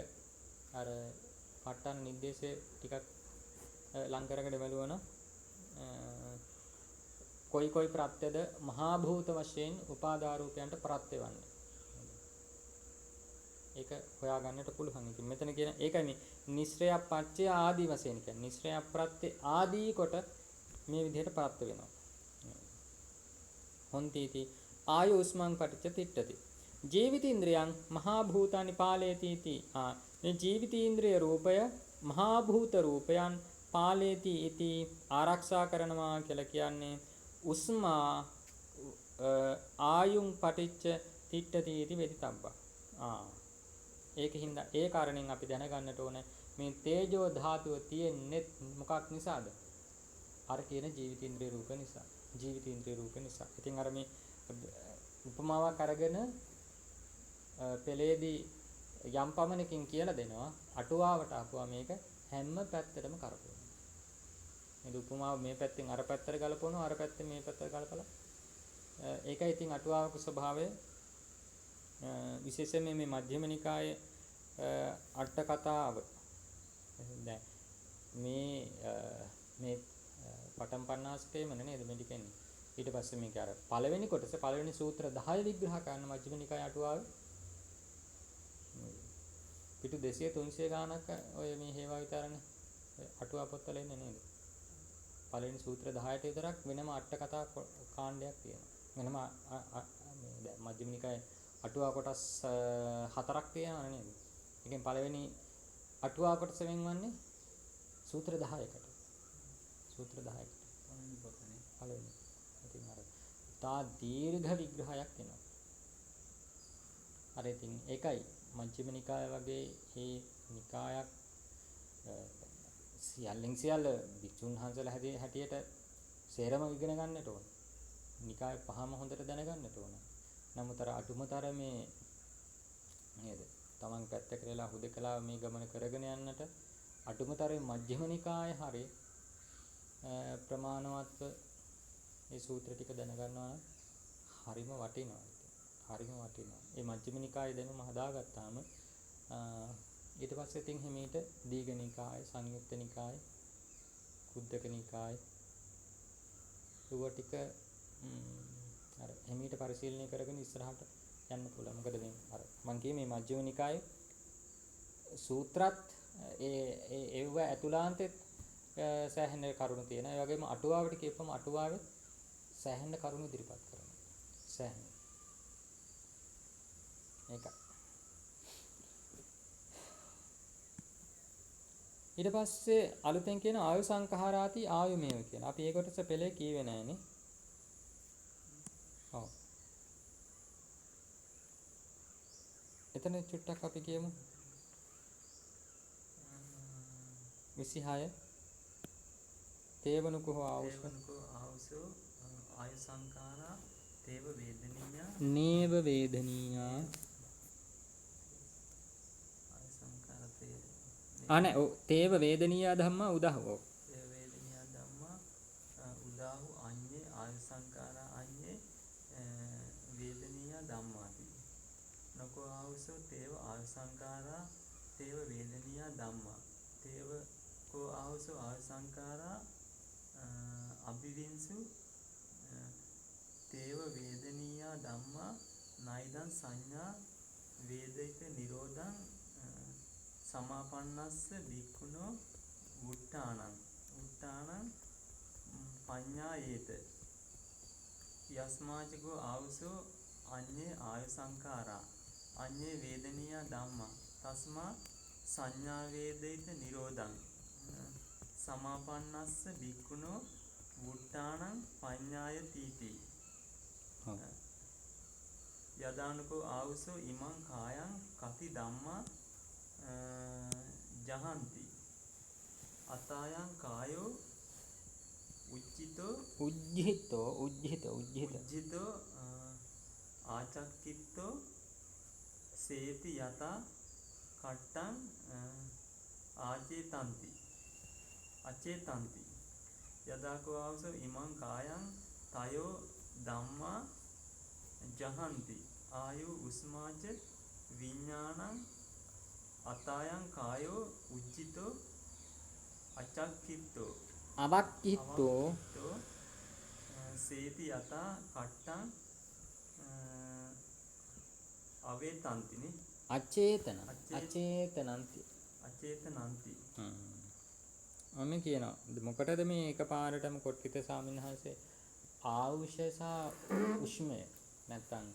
S1: අර ප ဋ ාණ නිर्देशේ ටිකක් ලං කරගෙන බලුවනම් කොයි ප්‍රත්‍යද මහා භූත වශයෙන් උපාදා රූපයන්ට ප්‍රත්‍ය වන්නේ. ඒක හොයාගන්නට පුළුවන්. ඉතින් මෙතන කියන ඒකයි මේ නිස්සය පච්චය ආදී වශයෙන් කියන්නේ. නිස්සය ප්‍රත්‍ය ආදී කොට මේ විදිහට ප්‍රත්‍ය වෙනවා. හොන්තිති ආයෝස්මං පටිච්ච තිට්ඨති. ජීවිතේන්ද්‍රයන් මහා භූතානි පාලේති इति. මේ ජීවිතේන්ද්‍රය රූපය මහා භූත රූපයන් පාලේති इति ආරක්ෂා කරනවා කියලා කියන්නේ උස්මා ආයුං පටිච්ච තිට්ඨති इति වෙදිතබ්බා. ඒකින්ද ඒ කාරණෙන් අපි දැනගන්නට ඕන මේ තේජෝ ධාතුව තියෙන්නේ මොකක් නිසාද? අර කියන ජීවිතේන්ද්‍රිය රූප නිසා. ජීවිතේන්ද්‍රිය රූප නිසා. ඉතින් අර මේ උපමාවක් අරගෙන පෙළේදී යම් පමණකින් කියලා දෙනවා. අටුවාවට ආපුවා මේක හැම පැත්තටම කරකවනවා. මේ උපමාව මේ පැත්තෙන් අර පැත්තට ගලපනවා, අර පැත්තෙන් මේ පැත්තට ගලපලා. ඒකයි ඉතින් අටුවාවක ස්වභාවය. විශේෂයෙන්ම මේ මජ්ක්‍ධිම නිකායේ අට කතාව දැන් මේ පටන් පන්නාස්කේම නේද මේක කියන්නේ. ඊට පස්සේ මේක අර පළවෙනි කොටස පළවෙනි සූත්‍ර 10 විග්‍රහ කරන මජ්ක්‍ධිම නිකායේ අටුවාවේ පිටු 200 300 ගානක් ඔය මේ හේවා විතරනේ අටුවා පොත්වල එන්නේ නේද? පළවෙනි සූත්‍ර 10ට විතරක් වෙනම අට කතා කාණ්ඩයක් තියෙනවා. වෙනම දැන් මජ්ක්‍ධිම නිකායේ අටුවා කොටස් 4ක් තියෙනවා නේද? එකෙන් පළවෙනි අටුවා කොටස වෙනවන්නේ සූත්‍ර 10කට. සූත්‍ර 10කට. පළවෙනි පොතනේ. පළවෙනි. ඉතින් අර තා දීර්ඝ විග්‍රහයක් එනවා. අර ඉතින් ඒකයි මජ්ක්‍ධිම නිකාය වගේ මේ නිකායක් සියල්ලෙන් සියල්ල විසුණු හංසලා හැටියට සේරම ඉගෙන ගන්නට ඕන. නිකාය පහම හොඳට දැනගන්නට ඕන. නමුත් අර අටුමතර මේ නේද? තමන් පැත්තකට වෙලා හුදකලා මේ ගමන කරගෙන යන්නට අටුමතරේ මජ්ක්‍ධිම නිකායේ හරිය ප්‍රමාණවත්ව මේ සූත්‍ර ටික දැනගන්නවා නම් හරිම වටිනවා. හරිම වටිනවා. මේ මජ්ක්‍ධිම නිකායේ දැනුම හදාගත්තාම ඊට පස්සේ ඉතින් හිමීට දීඝ නිකාය, සංයුත්ත නිකාය, කුද්දක නිකාය ඒව ටික අර හිමීට පරිශීලනය කරගෙන ඉස්සරහට යන්න පුළුවන්. මොකද මේ අර මම කියේ මේ මජ්ක්‍ධිම නිකායේ සූත්‍රත් ඒව ඇතුළාන්තෙත් සෑහෙන කරුණු තියෙනවා. ඒ වගේම අටුවාවට කියපම අටුවාවේ සෑහෙන කරුණු ඉදිරිපත් කරනවා. සෑහෙන. ඒක. ඊට පස්සේ අලුතෙන් කියන ආයු සංඛාරාති ආයුමේව කියන. අපි ඒ කොටස පෙළේ කීවේ නෑනේ. ඔව්. එතන චුට්ටක් අපි කියමු. 26 තේවනුකෝ ආවුසෝ
S2: ආයු සංඛාරා තේව වේදනීය
S1: නේව වේදනීය
S2: ආයු සංඛාර
S1: අනේ ඔව් තේව වේදනීය ධම්මා උදාහෝ
S2: තේව වේදනීය ධම්මා උදාහු අඤ්ඤේ ආයු සංඛාරා අඤ්ඤේ වේදනීය ධම්මාති නකෝ ආවුසෝ තේව ආයු සංඛාරා තේව වේදනීය ධම්මා තේව කෝ ආවුසෝ ආයු සංඛාරා අභිවින්සු තේව වේදනීය ධම්මා නයිදං සංඥා වේදිත නිරෝධං සමාපන්නස්ස භික්ඛුනෝ උට්ඨානං පඤ්ඤායේත යස්මාචකෝ ආවුසෝ අඤ්ඤේ ආයු සංඛාරා අඤ්ඤේ වේදනීය ධම්මා තස්මා සංඥා වේදිත නිරෝධං සමාපන්නස්ස භික්ඛුනෝ උට්ඨානං පඤ්ඤායතිති යදානුකෝ ආවුසෝ ඉමං කායං කති ධම්මා ජහන්ති අතායං කායෝ උජ්ජිතෝ ආචක්කිත්තෝ සේති යතා කට්ටං අචේතන්ති යදාකෝ ආවුසෝ ඉමං කායං තයෝ ධම්මා
S3: ජහන්ති ආයු උස්මාච විඥානං අතායන් කායෝ උජ්ජිතෝ අචක්කිත්තෝ
S1: අවක්කිත්තෝ
S3: සේති යතා කට්ටං අවේතන්තිනේ
S1: අචේතන අචේතනන්ති
S3: අචේතනන්ති.
S1: මම කියනවා මොකටද මේ එකපාරටම කොට්ටිත ස්වාමීන් වහන්සේ ආවුෂ සහ උෂ්මය නැත්තම්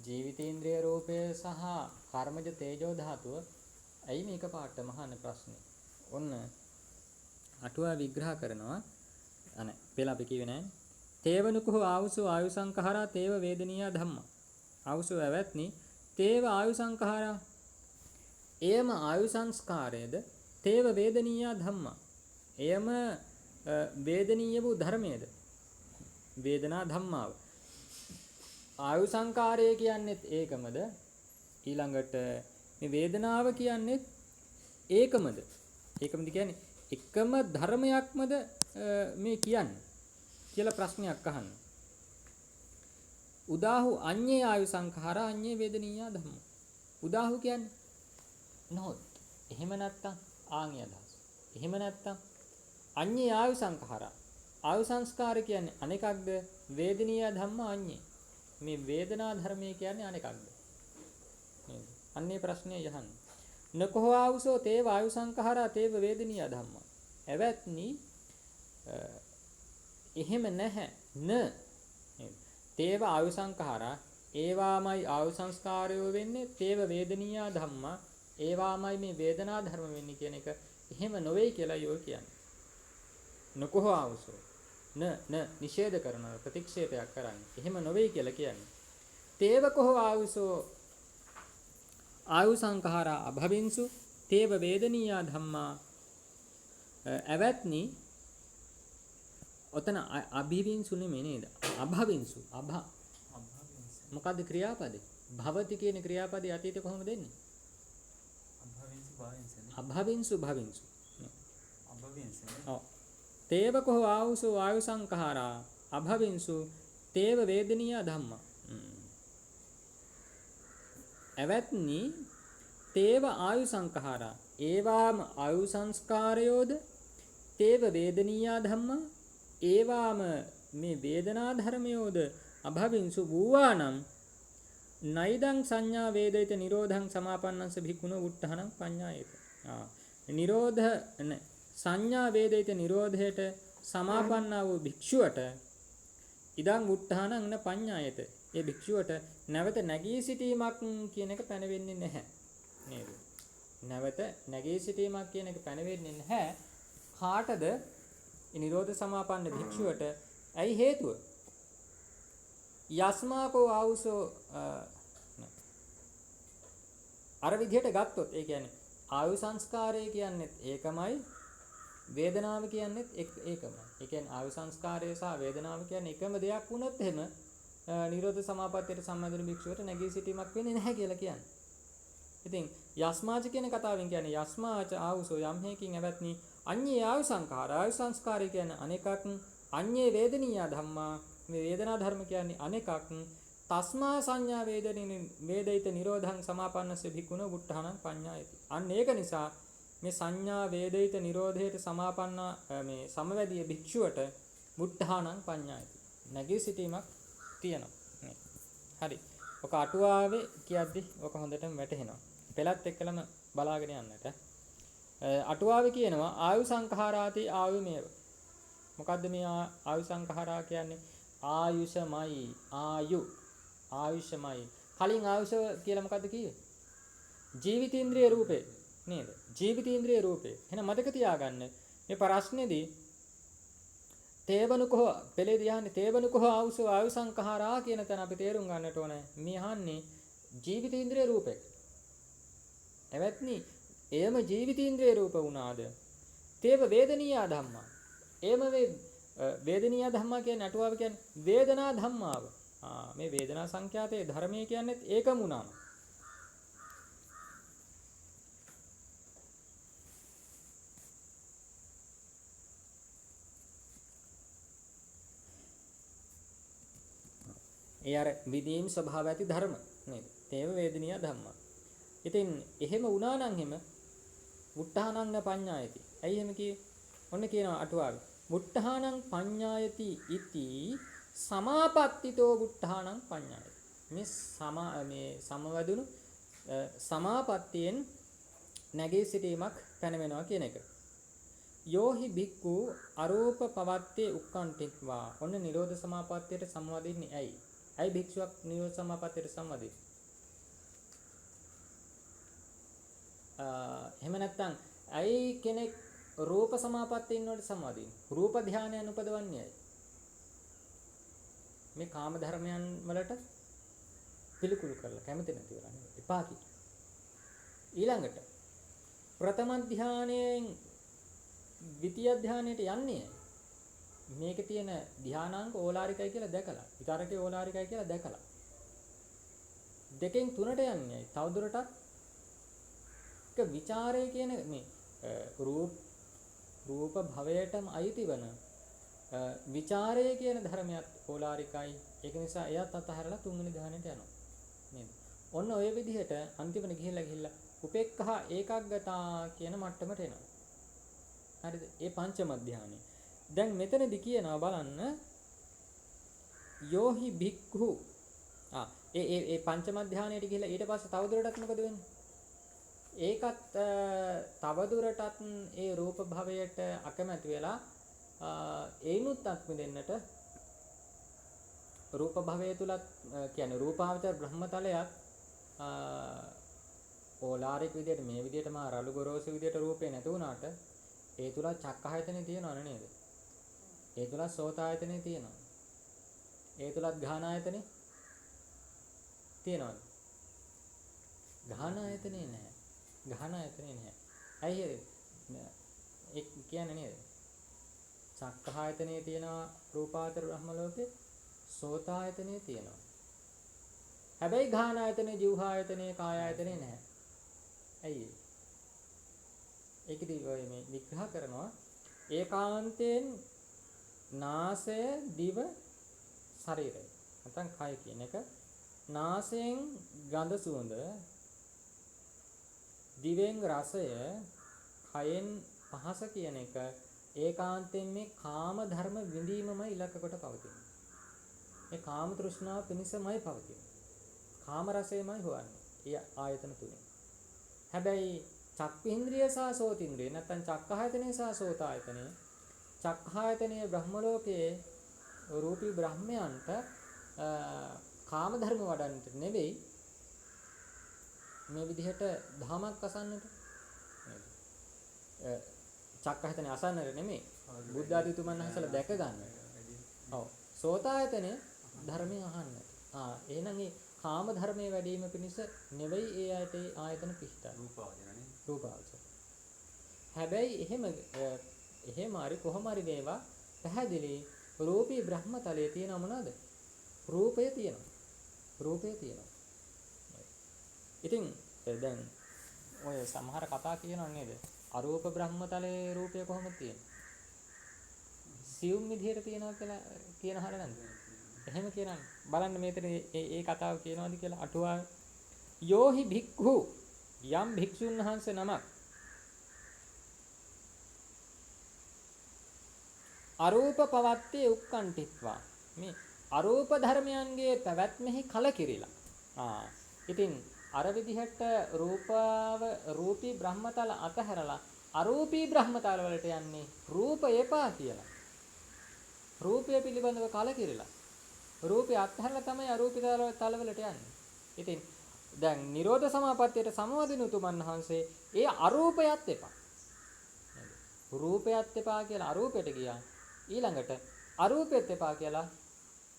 S1: ජීවිතේන්ද්‍රිය රූපය සහ කර්මජ තේජෝ ධාතුව ඇයි මේක පාටම අහන්න ප්‍රශ්නේ. ඔන්න අටුවා විග්‍රහ කරනවා. අනේ පෙළ අපි කියවේ නෑ. තේවනුකෝ ආවුසෝ ආයු සංඛාරා තේව වේදනීය ධම්මා. ආවුසෝ ඇවැත්නි තේව ආයු සංඛාරා. එයම ආයු සංස්කාරයේද තේව වේදනීය ධම්මා. එයම වේදනීය වූ ධර්මයේද වේදනා ධම්මාව. ආයු සංකාරය කියන්නේත් ඒකමද ඊළඟට මේ වේදනාව කියන්නේත් ඒකමද කියන්නේ එකම ධර්මයක්මද මේ කියන්නේ කියලා ප්‍රශ්නයක් අහන්න. උදාහු අඤ්ඤේ ආයු සංඛාරා අඤ්ඤේ වේදනීය ධම්ම. උදාහු කියන්නේ නොත් එහෙම නැත්තම් ආන්‍ය අදහස. එහෙම නැත්තම් අඤ්ඤේ ආයු සංඛාරා ආයු සංස්කාර කියන්නේ අනෙකක්ද වේදනීය ධම්ම අඤ්ඤේ මේ වේදනා ධර්මයේ කියන්නේ අනෙකක්ද නේද? අන්නේ ප්‍රශ්නේ යහන්න. නකෝ ආවුසෝ තේව ආයු සංඛාරා තේව වේදනීය ධම්ම. එවත්නි එහෙම නැහැ න නේද? තේව ආයු සංඛාරා ඒවාමයි ආයු සංස්කාරයෝ වෙන්නේ තේව වේදනීය ධම්ම ඒවාමයි මේ වේදනා ධර්ම වෙන්නේ කියන එක එහෙම නොවේ කියලා යෝ කියන්නේ. නකෝ ආවුසෝ න නිෂේධ කරන ප්‍රතික්ෂේපයක් කරන්නේ. එහෙම නොවේ කියලා කියන්නේ. තේව කෝ ආවුසෝ ආයු සංඛාරා අභවින්සු තේව වේදනීය ධම්මා. අවත්නි ඔතන අභිවින්සු නෙමෙයි නේද? අභවින්සු මොකද්ද ක්‍රියාපදේ? භවති කියන ප්‍රක්‍රියාපදේ අතීතේ කොහොමද දෙන්නේ? අභවින්සු භවින්සු. ඔව්. තේව කෝ ආවුසෝ ආයු සංඛාරා අභවින්සු තේව වේදනීය ධම්මා. එවත්නි තේව ආයු සංඛාරා ඒවාම ආයු සංස්කාරයෝද තේව වේදනීය ධම්මා ඒවාම මේ වේදනා ධර්මයෝද අභවින්සු වූවානම් නයිදං සංඥා වේදිත නිරෝධං සමාපන්නංස භික්ඛුනෝ උට්ඨහනං පඤ්ඤායේත. නිරෝධ සංඥා වේදිත නිරෝධයට සමාපන්නා වූ භික්ෂුවට ඉදං උට්ඨහනං න පඤ්ඤායේත. ඒ භික්ෂුවට නැවත නැගී සිටීමක් කියන එක පැනවෙන්නේ නැහැ නේද? නැවත නැගී සිටීමක් කියන එක පැනවෙන්නේ නැහැ. කාටද? නිරෝධ සමාපන්න භික්ෂුවට. ඇයි හේතුව? යස්මාකෝ ආවුසෝ අර විදිහට ගත්තොත් ඒ කියන්නේ ආයු සංස්කාරය කියන්නේත් ඒකමයි වේදනාව කියන්නේත් ඒකමයි. ඒ කියන්නේ ආයු සංස්කාරය සහ වේදනාව කියන්නේ එකම දෙයක් වුණොත් එහෙම නිරෝධ සමාපත්තියට සම්බන්ධ භික්ෂුවට නැගී සිටීමක් වෙන්නේ නැහැ කියලා කියන්නේ. ඉතින් යස්මාච කියන කතාවෙන් කියන්නේ යස්මාච ආවුසෝ යම් හේකින් ඇවත්නි අඤ්ඤේ ආයු සංඛාර ආයු සංස්කාරය කියන්නේ අනෙකක් අඤ්ඤේ වේදනීය ධම්මා මේ වේදනා ධර්ම කියන්නේ අනෙකක් තස්මා සංඥා වේදිත නිරෝධං සමාපන්නස්ස භික්ඛුනෝ උට්ඨහනං පඤ්ඤායති. අන්න ඒක නිසා මේ සංඥා වේදිත නිරෝධයට සමාපන්න මේ සමවැදියේ භික්ෂුවට උට්ඨහනං පඤ්ඤායති. නැගී සිටීමක් තියෙනවා. හරි. ඔක අටුවාවේ කියද්දි ඔක හොඳටම වැටහෙනවා. පෙළත් එක්කලම බලාගෙන යන්නට. අටුවාවේ කියනවා ආයු සංඛාරාති ආයුමේව. මොකද්ද මේ ආයු සංඛාරා කියන්නේ? ආයුෂමයි ආයුෂමයි. කලින් ආයුෂ කියලා මොකද්ද කිව්වේ? ජීවිතේන්ද්‍රිය රූපේ නේද? ජීවිතේන්ද්‍රිය රූපේ. එහෙනම් මතක තියාගන්න මේ ප්‍රශ්නේදී තේවනුකෝ පෙළේදී යන්නේ තේවනුකෝ ආවුසෝ ආයු සංඛාරා කියන තැන අපි තේරුම් ගන්නට ඕනේ. මේ අහන්නේ ජීවිතේන්ද්‍රිය රූපේ. එවත්නි එයම ජීවිතේන්ද්‍රිය රූප වුණාද? තේව වේදනීය ධම්මා. එයම වේදනීය ධම්මා කියන්නේ අටුවාව කියන්නේ වේදනා ධම්මාව. මේ වේදනා සංඛ්‍යාතයේ ධර්මයේ කියන්නේ ඒකම වුණාම. ඒ අර විදීම් ස්වභාව ඇති ධර්ම නේද? තේව වේදනීය ධම්ම. ඉතින් එහෙම වුණා නම් එහෙම මුට්ඨානං පඤ්ඤායති. ඇයි එහෙම කියේ? ඔන්න කියනවා අටුවාවේ. මුට්ඨානං පඤ්ඤායති ඉති සමාපත්තිතෝ මුට්ඨානං පඤ්ඤායති. මේ සමවැදුණු සමාපත්තියෙන් නැගී සිටීමක් පැනවෙනවා කියන එක. යෝහි භික්ඛු අරූප පවත්තේ උක්කණ්ඨිත්වා. ඔන්න නිරෝධ සමාපත්තියට සම්වදින්නේ ඇයි? ඇයි භික්ෂුවක් නිරෝධ සමාපත්තියට සම්වදින්නේ? එහෙම නැත්නම් ඇයි කෙනෙක් රූප සමාපත්තිය ඉන්නවට සම්වදින්නේ? රූප ධානයන් උපදවන්නේ ඇයි? මේ කාම ධර්මයන් වලට පිළිකුල් කරලා කැමති නැති වෙලා නේද? එපා කි. ඊළඟට ප්‍රථම ධානයෙන් ද්විතිය ධානයට යන්නේ මේකේ තියෙන ධානාංග ඕලාරිකයි කියලා දැකලා, විතරකේ ඕලාරිකයි කියලා දැකලා. දෙකෙන් තුනට යන්නේ තවදුරටත් විචාරය කියන මේ රූප භවයටම අයිති වන විචාරය කියන ධර්මයක් ඕලාරිකයි. ඒක නිසා එයත් අතහැරලා තුන්වෙනි ධානයට යනවා නේද? ඔන්න ඔය විදිහට අන්තිමට ගිහිල්ලා උපේක්ඛා ඒකග්ගතා කියන මට්ටමට එනවා. හරිද? ඒ පංචම ධානය. දැන් මෙතනදී කියනවා බලන්න යෝහි භික්ඛු ඒ පංචම ධානයට ගිහිල්ලා ඊට පස්සේ තවදුරටත් මොකද වෙන්නේ? ඒකත් තවදුරටත් ඒ රූප භවයට අකමැති වෙලා ඒනුත් අත්මිදෙන්නට රූප භවය තුලත් කියන්නේ රූපාවචර බ්‍රහ්මතලයක් ඕලාරික විදියට මේ විදියට මා රළු ගොරෝසු විදියට රූපේ නැතු වුණාට ඒ තුල චක්ඛායතනෙ තියෙනවනේ නේද? ඒ තුල සෝතායතනෙ තියෙනවා. ඒ තුලත් ගාහනායතනෙ තියෙනවද? ගාහනායතනෙ නැහැ. ගාහනායතනෙ නැහැ. ඇයි ඒ කියන්නේ නේද? චක්ඛායතනෙ තියෙනවා රූපාවචර බ්‍රහ්ම ලෝකේ, සෝතායතනෙ තියෙනවා. හැබැයි ගාහනායතනෙ, ජීවහායතනෙ, කායායතනෙ නැහැ. ඇයි ඒ? ඒකදී ඔය මේ විග්‍රහ කරනවා ඒකාන්තයෙන් නාසය, දිව, ශරීරය. නැත්නම් කය කියන එක නාසයෙන් ගඳ සුවඳ, දිවෙන් රසය, කයෙන් පහස කියන එක ඒකාන්තයෙන් මේ කාම ධර්ම විඳීමමයි ඉලක්ක කොට පවතින්නේ. මේ කාම තෘෂ්ණාව පිණිසමයි පවතින්නේ. කාම රසයමයි හොයන්නේ. ඒ ආයතන තුනේ. හැබැයි චක්ඛේන්ද්‍රිය සහ සෝතින්ද්‍රිය නැත්නම් චක්ඛායතනෙ සහ සෝතායතනෙ චක්ඛායතනයේ බ්‍රහ්ම ලෝකයේ රූපී බ්‍රහ්මයන්ට කාම ධර්ම වඩන්නට නෙවෙයි මේ විදිහට ධමයක් අසන්නට නේද? චක්ඛායතනෙ අසන්නට නෙමෙයි බුද්ධ ආදීතුමන් වහන්සේලා දැක ගන්න. ඔව්. සෝතායතනෙ ධර්මය අහන්න. එහෙනම් මේ කාම ධර්මයේ වැඩිම පිණිස නෙවෙයි ඒ ආයත ආයතන පිහිටා. රූපාවචර. හැබැයි එහෙම හරි කොහොම හරි වේවා පැහැදිලි රූපී බ්‍රහ්මතලයේ තියෙන මොනවාද? රූපය තියෙනවා. රූපය තියෙනවා. ඉතින් දැන් ඔය සමහර කතා කියනවා නේද? අරූප බ්‍රහ්මතලයේ රූපය කොහොමද තියෙන්නේ? සියුම් විදිහට තියෙනවා කියලා කියන හර නැද්ද? එහෙම කියනන්නේ. බලන්න මේතන ඒ කතාව කියනවාද කියලා අටුවාවේ. යෝහි භික්ඛු යම් භික්ෂුන් වහන්සේ නමක් අරූප පවත්තේ උක්කණ්ඨිත්වා. මේ අරූප ධර්මයන්ගේ පැවැත්මෙහි කලකිරිලා. ඉතින් අර විදිහට රූපී බ්‍රහ්මතල අතහැරලා අරූපී බ්‍රහ්මතල වලට යන්නේ රූප එපා කියලා. රූපය පිළිබඳව කලකිරිලා. රූපය අත්හැරලා තමයි අරූපී තල වලට යන්නේ. ඉතින් දැන් නිරෝධ සමාපත්තියට සමවදින උතුමන් වහන්සේ ඒ අරූපයත් එපා. රූපයත් එපා කියලා අරූපයට ගියා. ඊළඟට අරූපෙත් එපා කියලා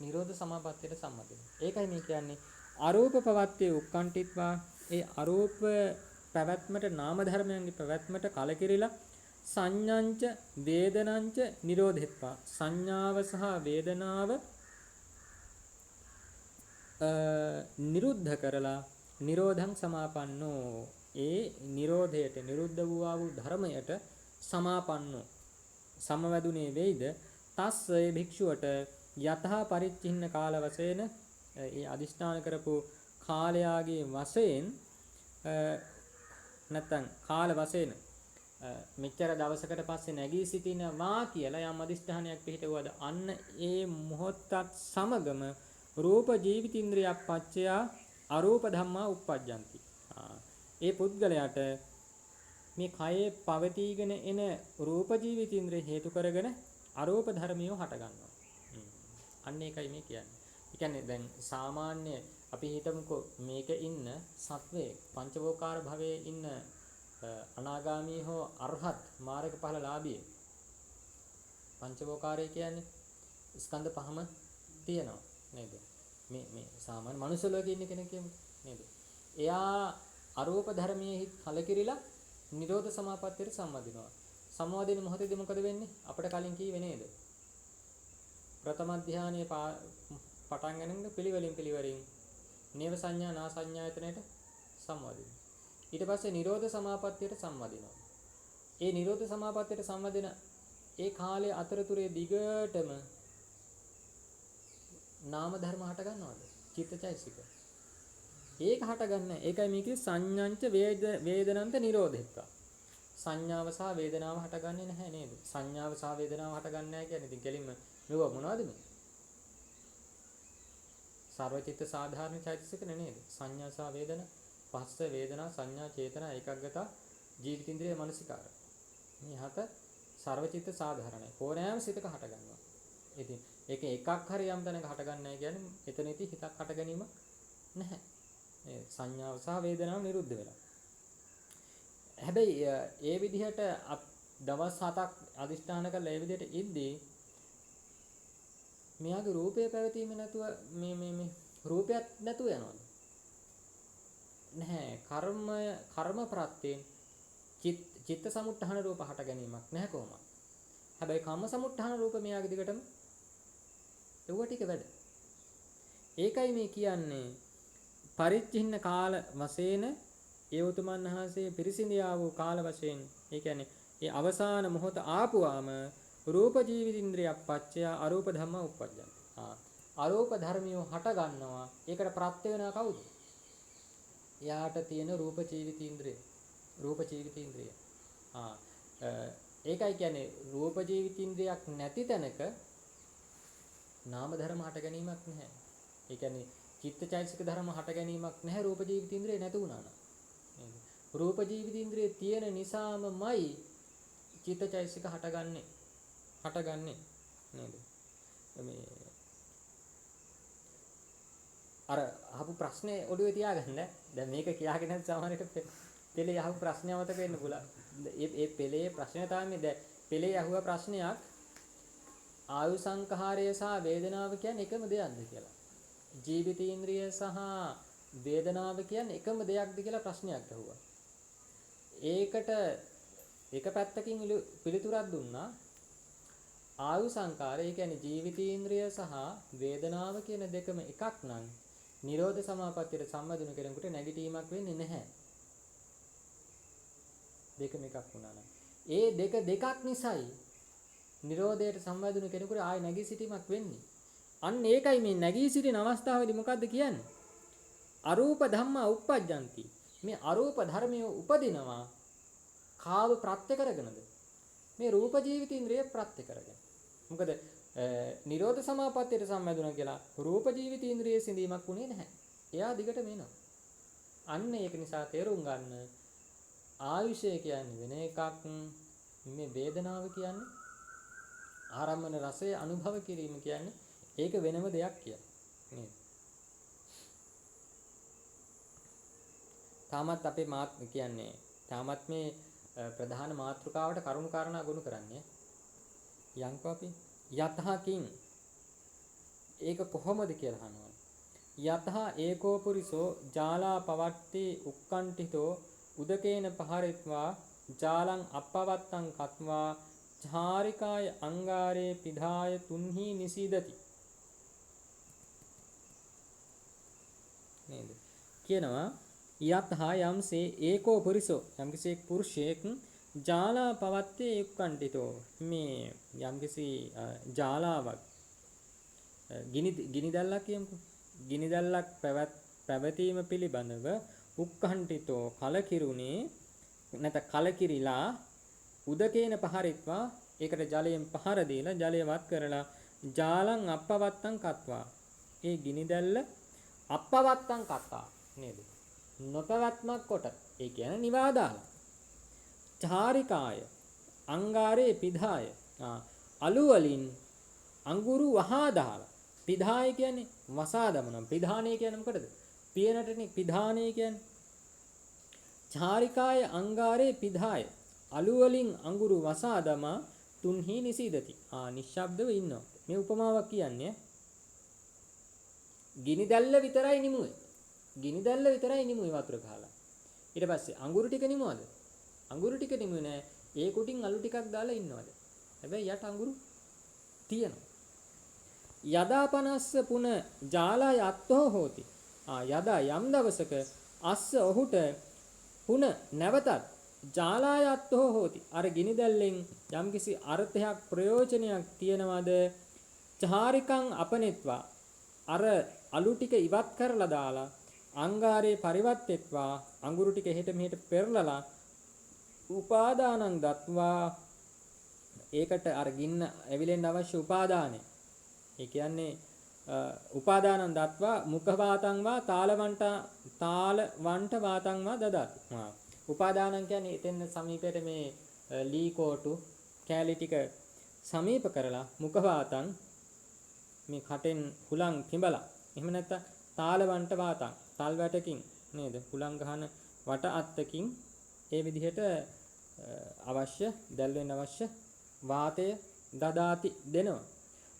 S1: නිරෝධ සමාපත්තියට සම්මත වෙනවා. ඒකයි මේ කියන්නේ අරූප පවත්තේ උක්කණ්ඨිත්වා. ඒ අරූප පැවැත්මට නාම ධර්මයන්ගේ පැවැත්මට කලකිරිලා සංඥාංච වේදනංච නිරෝධෙත්වා. සංඥාව සහ වේදනාව නිරුද්ධ කරලා නිරෝධං සමාපන්නෝ. ඒ නිරෝධයට නිරුද්ධ වූ ධර්මයට සමාපන්නෝ සමවැදුනේ වෙයිද? තස්ස ඒ භික්ෂුවට යතහා පරිච්ඡින්න කාල වශයෙන් ඒ අදිෂ්ඨාන කරපු කාලයාගේ වශයෙන් නැත්තම් කාල වශයෙන් මෙච්චර දවසකට පස්සේ නැගී සිටිනවා කියලා යම් අදිෂ්ඨානයක් පිහිටුවද අන්න ඒ මොහොතත් සමගම රූප ජීවිතින්ද්‍රියක් පච්චය අරූප ධම්මා uppajjanti. ඒ පුද්ගලයාට මේ කයේ පවතීගෙන එන රූප ජීවිතින්ද්‍රිය හේතු කරගෙන අරූප ධර්මියෝ හට ගන්නවා. අන්න ඒකයි මේ කියන්නේ. ඒ කියන්නේ දැන් සාමාන්‍ය අපි හිතමුකෝ මේක ඉන්න සත්වයේ පංචවෝකාර භවයේ ඉන්න අනාගාමී හෝ අරහත් මාර්ගඵලලාභී පංචවෝකාරය කියන්නේ ස්කන්ධ පහම තියෙනවා නේද? මේ සාමාන්‍ය මනුස්ස ලෝකේ ඉන්න කෙනෙක් කියමු නේද? එයා අරූප ධර්මයේ කලකිරිලා නිරෝධ සමාපත්තියට සම්බන්ධිනවා. සම්වාදින මොහොතේදී මොකද වෙන්නේ? අපිට කලින් කීවේ නේද? ප්‍රථම ධානයේ පටන් ගන්න පිළිවෙලින් නේව සංඥා නා සංඥායතනයට සම්වාදිනවා. ඊට පස්සේ නිරෝධ සමාපත්තියට සම්වදිනවා. ඒ නිරෝධ සමාපත්තියට සම්වදින ඒ කාලයේ අතරතුරේ දිගටම නාම ධර්ම හට ගන්නවද? චිත්තචෛසික. ඒක හට ගන්න. ඒකයි මේකේ සංඥාංච වේදනන්ත නිරෝධෙත්තා. සංඥාව සහ වේදනාව හටගන්නේ නැහැ නේද? සංඥාව සහ වේදනාව හටගන්නේ නැහැ කියන්නේ ඉතින් කෙලින්ම මෙව මොනවද මේ? සර්වචිත්ත සාධාරණ චෛතසික නේද? සංඥා සහ වේදනා පස්ස වේදනා සංඥා චේතනා ඒකග්ගතා ජීවිතින්ද්‍රිය මනසිකාර මේ හත සර්වචිත්ත සාධාරණයි ඕනෑම සිතක හට ගන්නවා. ඉතින් ඒක එකක් හරි යම් තැනක හට ගන්න නැහැ කියන්නේ එතනදී හිතක් හට ගැනීම නැහැ. ඒ සංඥාව සහ වේදනාව නිරුද්ධ වෙලා. හැබැයි ඒ විදිහට දවස් 7ක් අදිෂ්ඨාන කරලා ඒ විදිහට ඉද්දී මෙයාගේ රූපය පැවතීම නැතුව මේ රූපයක් නැතුව යනවාද? නැහැ. කර්ම ප්‍රත්‍යයෙන් චිත්ත සමුත්ථාන රූප හට ගැනීමක් නැහැ කොහොමද? හැබැයි කම්ම සමුත්ථාන රූප මෙයාගේ දිගටම ඒව ටික වැඩ. ඒකයි මේ කියන්නේ පරිච්ඡින්න කාල වශයෙන් ඒ උතුමන් වහන්සේ පිරිසිඳියා වූ කාල වශයෙන් ඒ කියන්නේ ඒ අවසාන මොහොත ආපුවාම රූප ජීවිතින්ද්‍රියක් පච්චය අරූප ධම්ම uppajjanti. අරූප ධර්මියෝ හට ගන්නවා. ඒකට ප්‍රත්‍ය වෙනා කවුද? එයාට තියෙන රූප ජීවිතින්ද්‍රිය. ඒකයි කියන්නේ රූප ජීවිතින්ද්‍රියක් නැති තැනක නාම ධර්ම හට ගැනීමක් නැහැ. ඒ කියන්නේ චිත්තචෛතසික ධර්ම හට ගැනීමක් නැහැ රූප ජීවිතින්ද්‍රිය නැති වුණා නම්. රූප ජීවිතින්ද්‍රිය තියෙන නිසාමයි චිත්තචෛතසික හටගන්නේ නේද? මේ අර අහපු ප්‍රශ්නේ ඔළුවේ තියාගන්න. දැන් මේක කියාගෙන නැත් සමහරවිට පෙළේ අහපු ප්‍රශ්නය මතක වෙන්න පුළුවන්. ඒ පෙළේ ප්‍රශ්නය තමයි දැන් පෙළේ අහුව ප්‍රශ්නයක් ආයු සංඛාරය සහ වේදනාව කියන්නේ එකම දෙයක්ද කියලා. ජීවිතේන්ද්‍රිය සහ වේදනාව කියන්නේ එකම දෙයක්ද කියලා ප්‍රශ්නයක් අහුවා. ඒකට එක පැත්තකින් පිළිතුරක් දුන්නා. ආයු සංඛාරය කියන්නේ ජීවිතේන්ද්‍රිය සහ වේදනාව කියන දෙකම එකක් නම් නිරෝධ සමාපත්තියට සම්බන්ධුන කෙනෙකුට නැගිටීමක් වෙන්නේ නැහැ. දෙකම එකක් වුණා නම්. ඒ දෙකක් නිසායි නිරෝධයට සම්බන්ධුන කෙනෙකුට ආය නැගී සිටීමක් වෙන්නේ. අන්න ඒකයි මේ නැගී සිටින අවස්ථාවේදී මොකද්ද කියන්නේ? අරූප ධම්මා uppajjanti. මේ අරූප ධර්මයේ උපදිනවා කාව ප්‍රත්‍ය කරගෙනද? මේ රූප ජීවිතින්ද්‍රිය ප්‍රත්‍ය කරගෙන. මොකද නිරෝධ සමාපත්තියට සම්බන්ධුණා කියලා රූප ජීවිතේන්ද්‍රියේ සිඳීමක් උනේ නැහැ. එයා දිගටම එනවා. අන්න ඒක නිසා තේරුම් ගන්න ආයුෂය කියන්නේ වෙන එකක්. මේ වේදනාව කියන්නේ ආරම්මන රසය අනුභව කිරීම කියන්නේ ඒක වෙනම දෙයක් කියන්නේ. නේද? තාමත් අපේ කියන්නේ තාමත් මේ ප්‍රධාන මාතෘකාවට කරුණු කාරණා ගොනු කරන්නේ යන්කෝ අපි යතහකින් ඒක කොහොමද කියලා අහනවා. යතහ ඒකෝ පුරිසෝ ජාලා පවට්ටි උක්කණ්ඨිතෝ උදකේන පහරිත්වා ජාලං අපවත්තං කତ୍වා චාරිකාය අංගාරේ පිධාය තුන්හි නිසීදති. නේද? කියනවා යතහ යම්සේ ඒකෝ පුරිසෝ යම්කිසි පුරුෂයෙක් ජාලා පවත්තේ උක්කණ්ඨිතෝ මේ යම්කිසි ජාලාවක් ගිනි දැල්ලක් කියමුකෝ. ගිනිදැල්ලක් පැවතීම පිළිබඳව උක්කණ්ඨිතෝ කලකිරුණේ නැත කලකිරිලා උදකේන පහරිත්වා ඒකට ජලයෙන් පහර දීලා ජලය වත් කරලා ජාලං අපවත්තං කତ୍වා ඒ ගිනිදැල්ල අපවත්තං කත්තා නේද නොපවත්මක් කොට ඒ කියන්නේ නිවා දාලා චාරිකාය අංගාරේ පිධාය අලු වලින් අඟුරු වහා දාලා පිධාය කියන්නේ වසා දමනවා පිධානය කියන්නේ මොකටද පියනටනේ පිධානය කියන්නේ චාරිකාය අංගාරේ පිධාය අලු වලින් අඟුරු වසා දමා තුන්හි නිසීදති නිශ්ශබ්දව ඉන්නවා මේ උපමාවක් කියන්නේ ගිනිදැල්ල විතරයි නිමුවේ ගිනිදැල්ල විතරයි නිමුවේ වතුර ගහලා ඊට පස්සේ අඟුරු ටික නිමුවද අඟුරු ටික නිමුවේ නෑ ඒ කුටින් අලු ටිකක් දාලා ඉන්නවද හැබැයි යට අඟුරු තියෙනවා යදාපනස්ස පුන ජාලා යත්තෝ හෝති යදා යම් දවසක අස්ස ඔහුට පුන නැවතත් ජාලා යත්තෝ හෝති අර ගිනිදැල්ලෙන් යම්කිසි අර්ථයක් ප්‍රයෝජනයක් තියනවාද චාරිකං අපනෙත්වා අර අලු ටික ඉවත් කරලා දාලා අංගාරේ පරිවර්තෙත්වා අඟුරු ටික එහෙට මෙහෙට පෙරලලා උපාදානං දත්වා ඒකට අර ගින්න ඇවිලෙන්න අවශ්‍ය උපාදානය ඒ කියන්නේ උපාදානං දත්වා මුඛවාතං වා තාලවන්ට වාතං වා දදාති උපාදානං කියන්නේ එතෙන් සමීපයට මේ ලී කෝටු කෑලි ටික සමීප කරලා මුඛවාතං මේ කටෙන් හුලං පිඹලා එහෙම නැත්නම් තාලවන්ට වාතං තල් වැටකින් නේද හුලං ගහන වට අත්තකින් ඒ විදිහට අවශ්‍ය දැල් වෙන්න අවශ්‍ය වාතය දදාති දෙනවා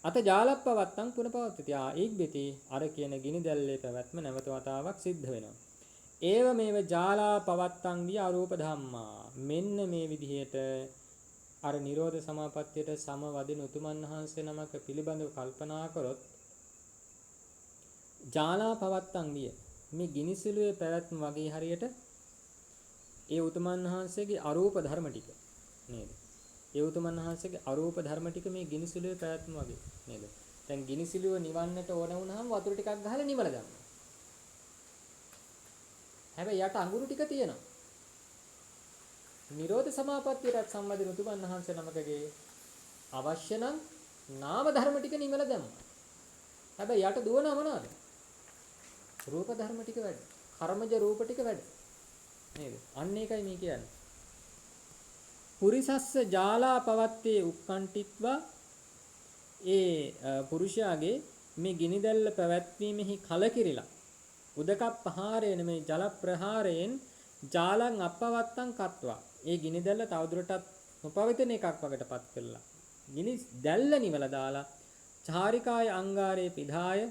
S1: අත ජාලප්පවත්තං පුනපවත්තති ඒක්බෙති අර කියන ගිනි දැල්ලේ පැවැත්ම නැවත වතාවක් සිද්ධ වෙනවා ඒව මේව ජාලා පවත්තං විය අරූප ධම්මා මෙන්න මේ විදිහට අර නිරෝධ සමාපත්තියට සමවදින උතුමන් වහන්සේ නමක පිළිබඳව කල්පනා කරොත් ජාලා පවත්තං විය මේ ගිනිසුලුවේ පැවැත්ම වගේ හරියට ඒ උතුමන් වහන්සේගේ අරූප ධර්ම ටික නේද ඒ උතුමන් වහන්සේගේ අරූප ධර්ම ටික මේ ගිනිසුලුවේ පැවැත්ම වගේ නේද දැන් ගිනිසුලුව නිවන්නට ඕන වුණාම වතුර ටිකක් ගහලා නිවලා දානවා හැබැයි යට අඟුරු ටික තියෙනවා නිරෝධ සමාපත්තියට සම්බන්ධ උතුමන් වහන්සේ නමකගේ අවශ්‍ය නම් නාම ධර්ම ටික නිවලා දැම්මා හැබැයි යට දුවන මොනවද රූප ධර්ම ටික වැඩ කර්මජ රූප ටික වැඩ නේද අන්න ඒකයි මේ කියන්නේ පුරිසස්ස ජාලා පවත්තේ උක්කණ්ඨිත්වා ඒ පුරුෂයාගේ මේ ගිනිදැල්ල පැවැත්වීමෙහි කලකිරිලා උදක ප්‍රහාරයෙන් මේ ජල ප්‍රහාරයෙන් ජාලං අපවත්තං කତ୍වා ඒ ගිනිදැල්ල තවදුරටත් නොපවතින එකක් වගටපත් කළා ගිනි දැල්ල නිවලා දාලා චාරිකාය අංගාරේ පිධාය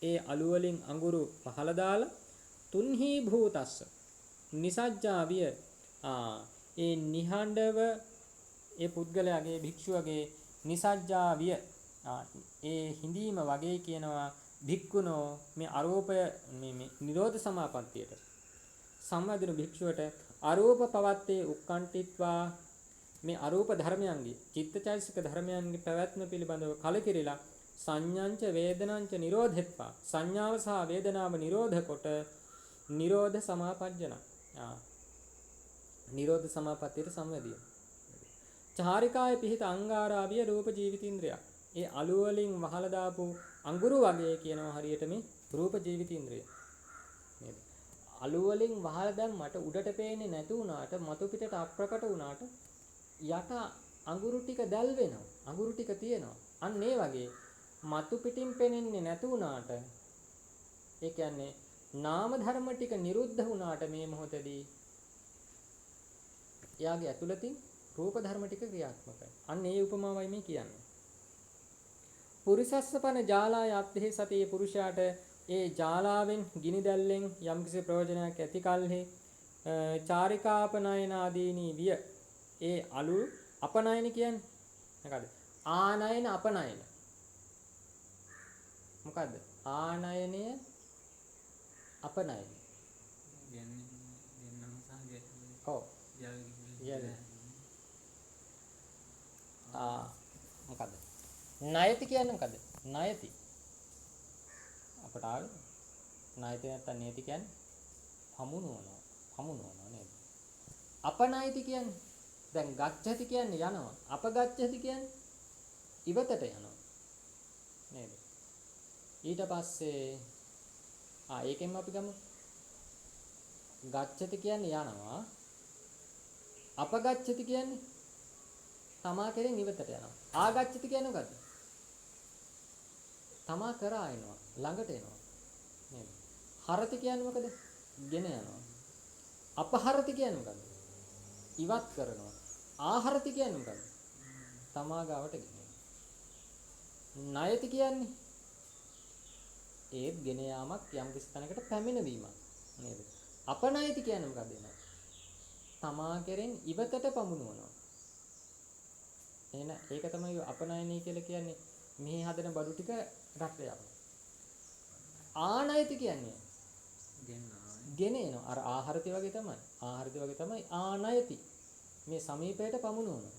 S1: ඒ අලු වලින් අඟුරු පහල දාලා තුන්හි භූතස්ස නිසජ්ජා විය ඒ නිහඬව ඒ පුද්ගලයාගේ භික්ෂුවගේ නිසජ්ජා විය ඒ හිඳීම වගේ කියනවා භික්ඛුනෝ මේ අරූපය මේ නිරෝධ සමාපත්තියට සම්වදින භික්ෂුවට අරූප පවත්තේ උක්කණ්ඨිත්වා මේ අරූප ධර්මයන්ගේ චිත්තචෛතසික ධර්මයන්ගේ පැවැත්ම පිළිබඳව කලකිරිලා සංඥාංච වේදනාංච නිරෝධෙත්වා සංඥාව සහ වේදනාව නිරෝධ කොට නිරෝධ සමාපජ්ජන නිරෝධ සමාපත්තියට සම්වැදිය චාරිකාය පිහිත අංගාරාවිය රූප ජීවිතේන්ද්‍රය ඒ අලු වලින් වහලා දාපු අඟුරු වගේ කියනවා හරියට මේ රූප ජීවිතේන්ද්‍රය නේද අලු වලින් වහලා දැම්මට උඩට පේන්නේ නැති වුණාට මතු පිටට අප්‍රකට වුණාට යට අඟුරු ටික දැල් වෙනවා අඟුරු ටික තියෙනවා අන්න ඒ වගේ මතු පිටින් පෙනෙන්නේ නැති වුණාට ඒ කියන්නේ නාම ධර්ම ටික නිරුද්ධ වුණාට මේ මොහොතේදී එයාගේ ඇතුළතින් රූප ධර්ම ටික ක්‍රියාත්මකයි. අන්න ඒ උපමාවයි මේ කියන්නේ. පුරිසස්සපන ජාලා යත්තේ සතියේ පුරුෂයාට ඒ ජාලාවෙන් ගිනි දැල්ලෙන් යම්කිසි ප්‍රයෝජනයක් ඇති කල්හි චාරිකාපනයන ආදීනී විය. ඒ අලු අපනයන කියන්නේ මොකද්ද? ආනයන අපනයන. මොකද්ද? ආනයනය අපනයන. ඔව්. මොකද්ද? ණයති කියන්නේ මොකද්ද? ණයති. අපට ආවේ ණයති නැත්තම් නේති කියන්නේ පමුණුවනවා නේද? අපනයිති කියන්නේ දැන් ගච්ඡති කියන්නේ යනවා. අපගච්ඡති කියන්නේ ඉවතට යනවා. නේද? ඊට පස්සේ ඒකෙන්ම අපි ගමු. ගච්ඡති කියන්නේ යනවා. අපගච්ඡති කියන්නේ තමා කෙරෙන් ඉවතට යනවා. ආගච්ඡති කියන්නේ මොකද්ද? තමා කරා එනවා. ළඟට එනවා. නේද? හරති කියන්නේ මොකද? ගෙන යනවා. අපහරති කියන්නේ මොකද්ද? ඉවත් කරනවා. ආහරති කියන්නේ මොකද්ද? තමා ගාවට ගෙනියනවා. ණයති කියන්නේ ඒත් ගෙන යාමක් යම් කිසි තැනකට පැමිණවීමක් නේද? අපනයති කියන්නේ මොකද්ද එනවා? තමා කෙරෙන් ඉවතට පමුණුවනවා. එහෙනම් ඒක තමයි අපනයනී කියලා කියන්නේ. මෙහි හදන බඩු ටික රට යනවා. ආනයති කියන්නේ ගෙන එනවා. අර ආහාරති වගේ තමයි. ආහාරති වගේ තමයි ආනයති. මේ සමීපයට පමුණුවනවා.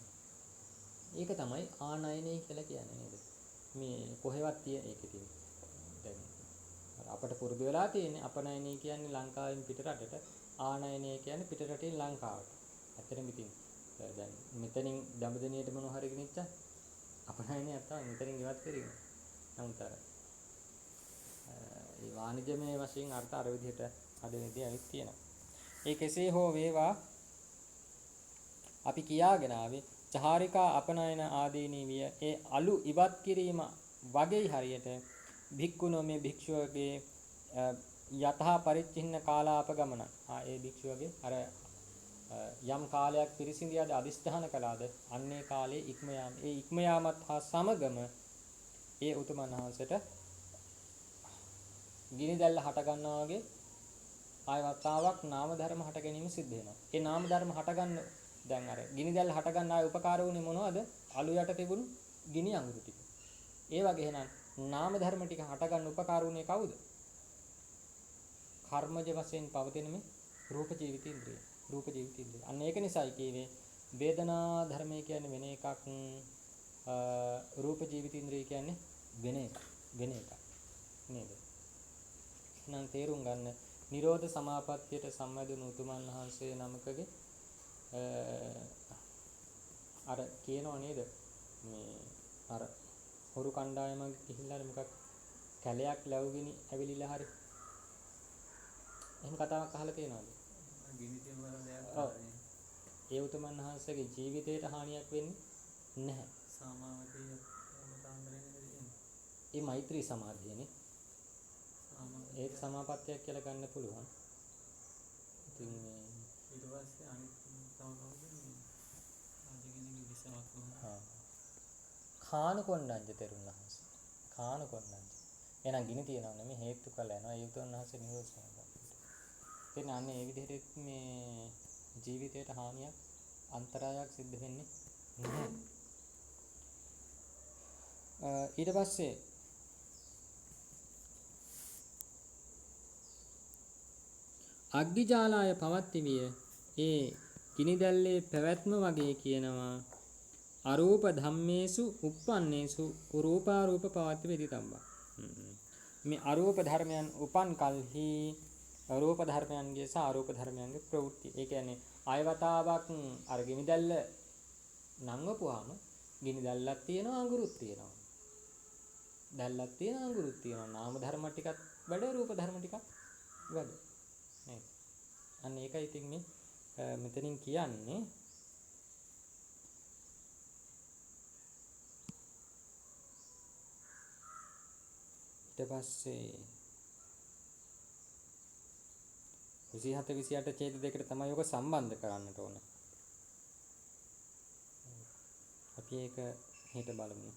S1: ඒක තමයි ආනයනී කියලා කියන්නේ නේද? මේ කොහෙවත් තියෙන ඒකේ තියෙන. දැන් අපට පුරුදු වෙලා තියෙන්නේ අපනයනී කියන්නේ ලංකාවෙන් පිට රටට, ආනයනී කියන්නේ පිට රටින් ලංකාවට. ඇත්තටම ඉතින් දැන් මෙතනින් දඹදෙනියට මොනවා හරි ගෙනිච්චා අපනයනී තමයි මෙතනින් ඉවත් කරගෙන. නමුත් අර ඒ වාණිජමය වශයෙන් අර්ථ අර විදිහට හදෙනදී අවිත් තියෙනවා. ඒ කෙසේ හෝ වේවා අපි කියාගෙන ආවේ චාරිකා අපනයන ආදීනී විය ඒ අලු ඉවත් කිරීම වගේ හරියට භික්ඛුනෝ මේ භික්ෂුවගේ යතහා පරිච්ඡින්න කාලාපගමන. ඒ භික්ෂුවගේ අර යම් කාලයක් පිරිසිඳියාද අදිස්ථාන කළාද අන්නේ කාලයේ ඉක්ම යාම. ඒ ඉක්ම යාමත් හා සමගම ඒ උතුමන් වහන්සේට ගිනි දැල්ල හට ගන්නවා වගේ ආය වතාවක් නාම ධර්ම හට ගැනීම සිද්ධ වෙනවා. ඒ නාම ධර්ම හට ගන්න දැන් අර ගිනි දැල්ල හට ගන්න ආය උපකාර වුණේ මොනවද? අලු යට තිබුණු ගිනි අඟුරු ටික. ඒ වගේ එහෙනම් නාම ධර්ම ටික හට ගන්න උපකාර වුණේ කවුද? කර්මජ වශයෙන් පවතින මේ රූප ජීවිතේන්ද්‍රය. රූප ජීවිතේන්ද්‍රය. අන්න ඒක නිසායි කියවේ වේදනා ධර්මය කියන්නේ වෙන එකක්, රූප ජීවිතේන්ද්‍රය කියන්නේ වෙන එකක්. නේද? නම් තේරුම් ගන්න නිරෝධ සමාපත්තියට සම්බන්ධ උතුමන් වහන්සේ නමකගේ අර කියනෝ නේද මේ අර හොරු කණ්ඩායමක් ගිහිල්ලා මොකක් කැලයක් ලැබුගිනි ඇවිලිලා හරි එහෙම කතාවක් අහලා තියෙනවද?
S2: ගිනි තියන වල දෙයක්
S1: තමයි. ඒ උතුමන් වහන්සේගේ ජීවිතයට හානියක් වෙන්නේ නැහැ.
S2: සාමාවතී අවතාන්තරයෙන් තියෙන්නේ.
S1: ඒ මෛත්‍රී සමාධියනේ. ඒක සමාපත්තියක් කියලා ගන්න පුළුවන්. ඉතින් මේ
S2: ඊට පස්සේ අනිත් තව කවුද මේ ආදිගෙනගේ විසවක් වුණා.
S1: කාණ කොණ්ඩඤ්ඤ තෙරුන් වහන්සේ. කාණ කොණ්ඩඤ්ඤ. එහෙනම් ගිනි තියනවා නෙමෙයි හේතු කළා යනවා. ඒ උතුමන් වහන්සේ නිරෝධ සමාපත්තිය. ඉතින් අන්නේ මේ විදිහට මේ ජීවිතයට හානියක් අන්තරායක් සිද්ධ වෙන්නේ නැහැ. ඊට පස්සේ අග්ගිජාලාය පවත්තිවිය ඒ ගිනි දැල්ලේ පැවැත්ම වගේ කියනවා අරූප ධම්මේසු uppannේසු රූපාරූප පවත්ති වෙදිතම්බා. මේ අරූප ධර්මයන් උපන් කල්හි රූප ධර්මයන්ගේ සහ අරූප ධර්මයන්ගේ ප්‍රවෘත්ති. ඒ කියන්නේ ආයවතාවක් අර ගිනි දැල්ල නංවපුවාම ගිනි දැල්ලක් තියෙනවා අඟුරුත් තියෙනවා. දැල්ලක් තියෙනවා අඟුරුත් තියෙනවා. නාම ධර්ම ටිකක් වැඩ රූප ධර්ම ටිකක් වැඩ. නේද? අන්න ඒකයි ඉතින් මේ මෙතනින් කියන්නේ ඊට පස්සේ 27 28 ඡේද දෙකට තමයි ඔක සම්බන්ධ කරන්නට ඕන. අපි ඒක හෙට බලමු.